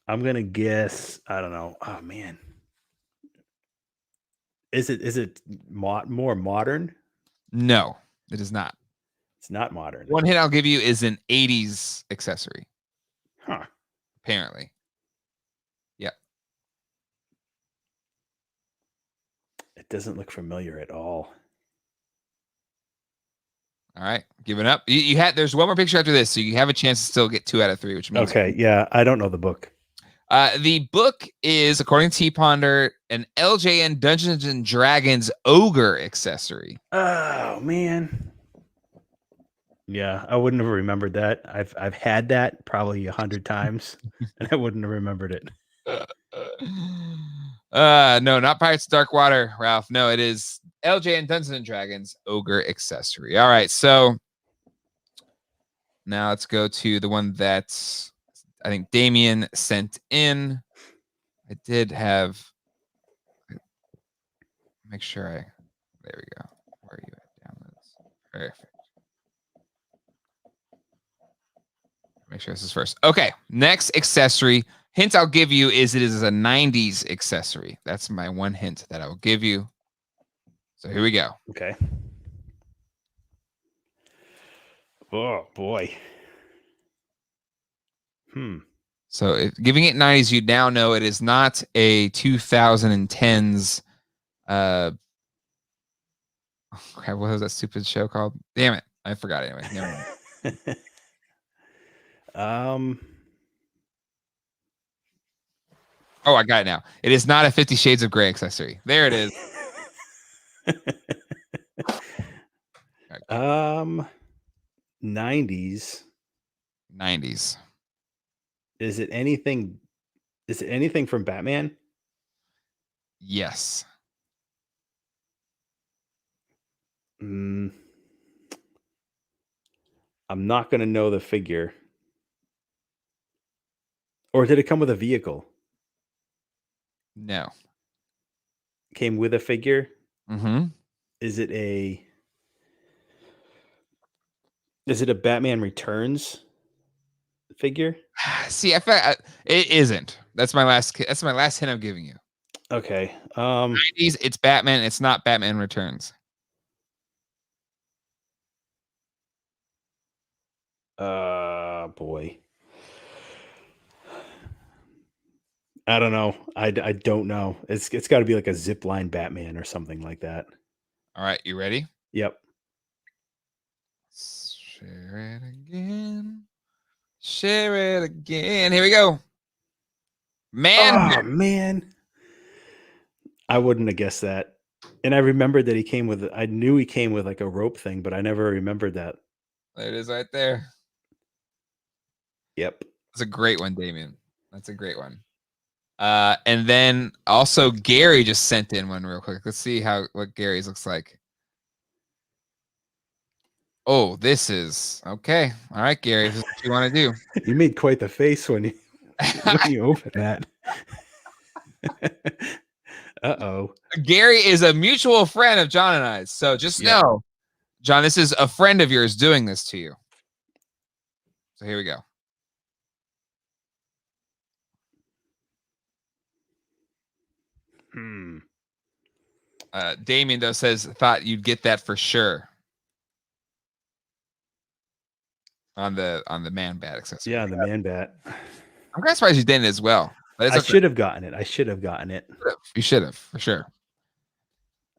I'm gonna guess. I don't know. Oh man. Is it more modern? No, it is not. It's not modern. One hint I'll give you is an 80s accessory. Huh. Apparently. Yep. It doesn't look familiar at all. All right. Giving up. You had there's one more picture after this, so you have a chance to still get 2 out of 3, which means okay. Yeah, I don't know the book. The book is, according to T Ponder, an LJN Dungeons and Dragons ogre accessory. Oh man. Yeah, I wouldn't have remembered that. I've had that probably 100 times, and I wouldn't have remembered it. No, not Pirates of Dark Water, Ralph. No, it is LJN Dungeons and Dragons ogre accessory. All right, so now let's go to the one that I think Damien sent in. I did have. Make sure there we go. Where are you at? Downloads. Perfect. Make sure this is first. Okay, next accessory. Hint I'll give you is it is a 90s accessory. That's my one hint that I will give you. So here we go. Okay. Oh boy. So giving it 90s, you now know it is not a 2010s. Crap, what was that stupid show called? Damn it. I forgot anyway. Never mind. Oh, I got it now. It is not a 50 Shades of Grey accessory. There it is. 90s. 90s. Is it anything from Batman? Yes. I'm not going to know the figure. Or did it come with a vehicle? No. Came with a figure? Mm-hmm. Is it a Batman Returns figure? See, I feel it isn't. That's my last hint I'm giving you. Okay. 90s, it's Batman. It's not Batman Returns. Boy. I don't know. I don't know. It's got to be like a zipline Batman or something like that. All right, you ready? Yep. Share it again. Share it again. Here we go. Man. Oh, man. I wouldn't have guessed that. And I remembered that I knew he came with like a rope thing, but I never remembered that. There it is right there. Yep. That's a great one, Damien. That's a great one. And then also Gary just sent in one real quick. Let's see what Gary's looks like. Oh, this is okay. All right, Gary, this is what you want to do. You made quite the face when you open that. Uh-oh. Gary is a mutual friend of John and I. So just know, John, this is a friend of yours doing this to you. So here we go. Damien though says thought you'd get that for sure on the man bat accessory. Yeah, the man bat. I'm kind of surprised you didn't as well. But it's I okay. should have gotten it. I should have gotten it. You should have for sure.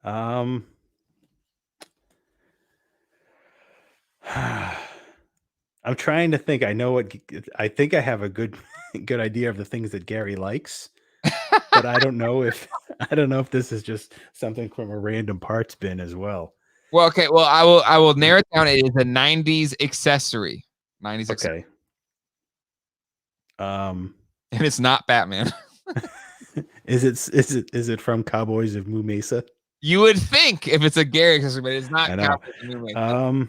I'm trying to think. I think I have a good idea of the things that Gary likes. But I don't know if this is just something from a random parts bin as well. Well, okay. Well, I will narrow it down. It is a 90s accessory. 90s accessory. Okay. And it's not Batman. Is it from Cowboys of Moo Mesa? You would think if it's a Gary accessory, but it's not. I know. Cowboys of Moo Mesa.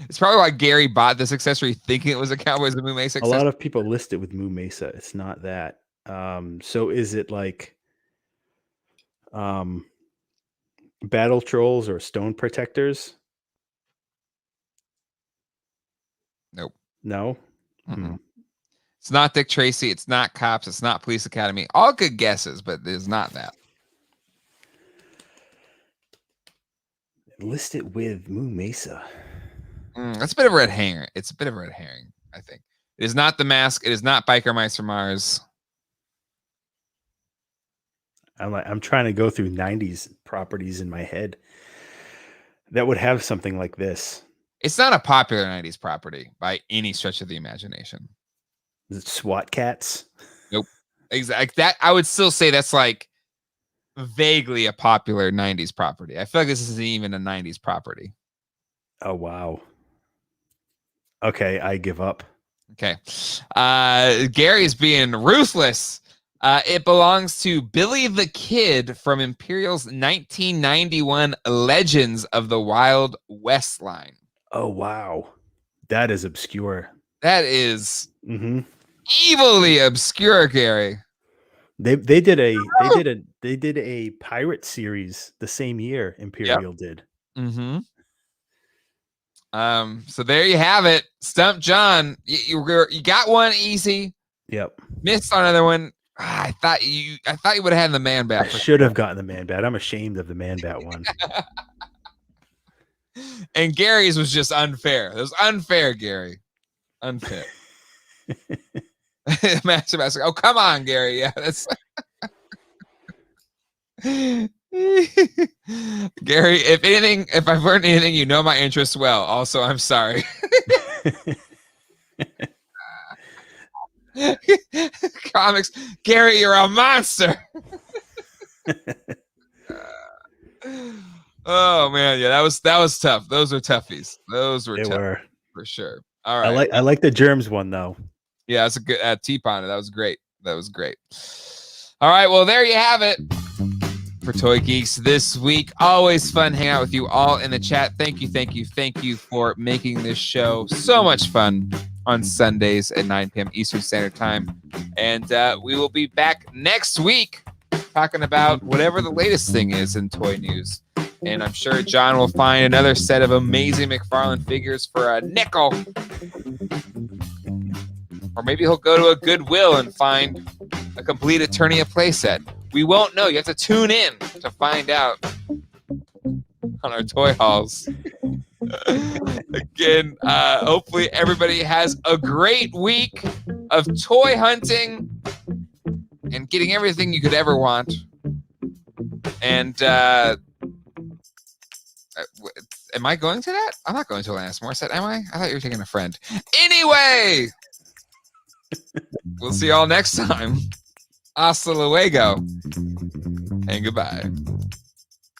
It's probably why Gary bought this accessory thinking it was a Cowboys of Moo Mesa accessory. A lot of people list it with Moo Mesa. It's not that. So is it like battle trolls or stone protectors? Nope. No? It's not Dick Tracy. It's not Cops. It's not Police Academy. All good guesses, but it's not that. List it with Moo Mesa. That's a bit of a red herring. It's a bit of a red herring, I think. It is not the mask. It is not Biker Mice from Mars. I'm trying to go through 90s properties in my head that would have something like this. It's not a popular 90s property by any stretch of the imagination. Is it SWAT cats? Nope. Exactly. That I would still say that's like vaguely a popular 90s property. I feel like this isn't even a 90s property. Oh, wow. Okay, I give up. Okay. Gary's being ruthless. It belongs to Billy the Kid from Imperial's 1991 Legends of the Wild West line. Oh, wow. That is obscure. That is evilly obscure, Gary. They did a pirate series the same year Imperial did. So there you have it. Stump John. You got one easy. Yep. Missed on another one. I thought you would have had the man bat. I should have gotten the man bat. I'm ashamed of the man bat one. And Gary's was just unfair. It was unfair, Gary. Unfair. Master. Oh, come on, Gary. Yeah, that's Gary. If I've learned anything, you know my interests well. Also, I'm sorry. Comics, Gary, you're a monster. Oh man, yeah, that was tough. Those are toughies. Those were They tough were. for sure. All right. I like the germs one though. Yeah, that's a good T-Pon. That was great. That was great. All right, well, there you have it for Toy Geeks this week. Always fun hanging out with you all in the chat. Thank you for making this show so much fun on Sundays at 9 p.m. Eastern Standard Time. And we will be back next week talking about whatever the latest thing is in toy news. And I'm sure John will find another set of amazing McFarlane figures for a nickel. Or maybe he'll go to a Goodwill and find a complete Eternia playset. We won't know. You have to tune in to find out on our toy hauls. Again, hopefully everybody has a great week of toy hunting and getting everything you could ever want. And am I going to that? I'm not going to Alanis Morissette, am I? I thought you were taking a friend. Anyway, we'll see y'all next time. Hasta luego and goodbye.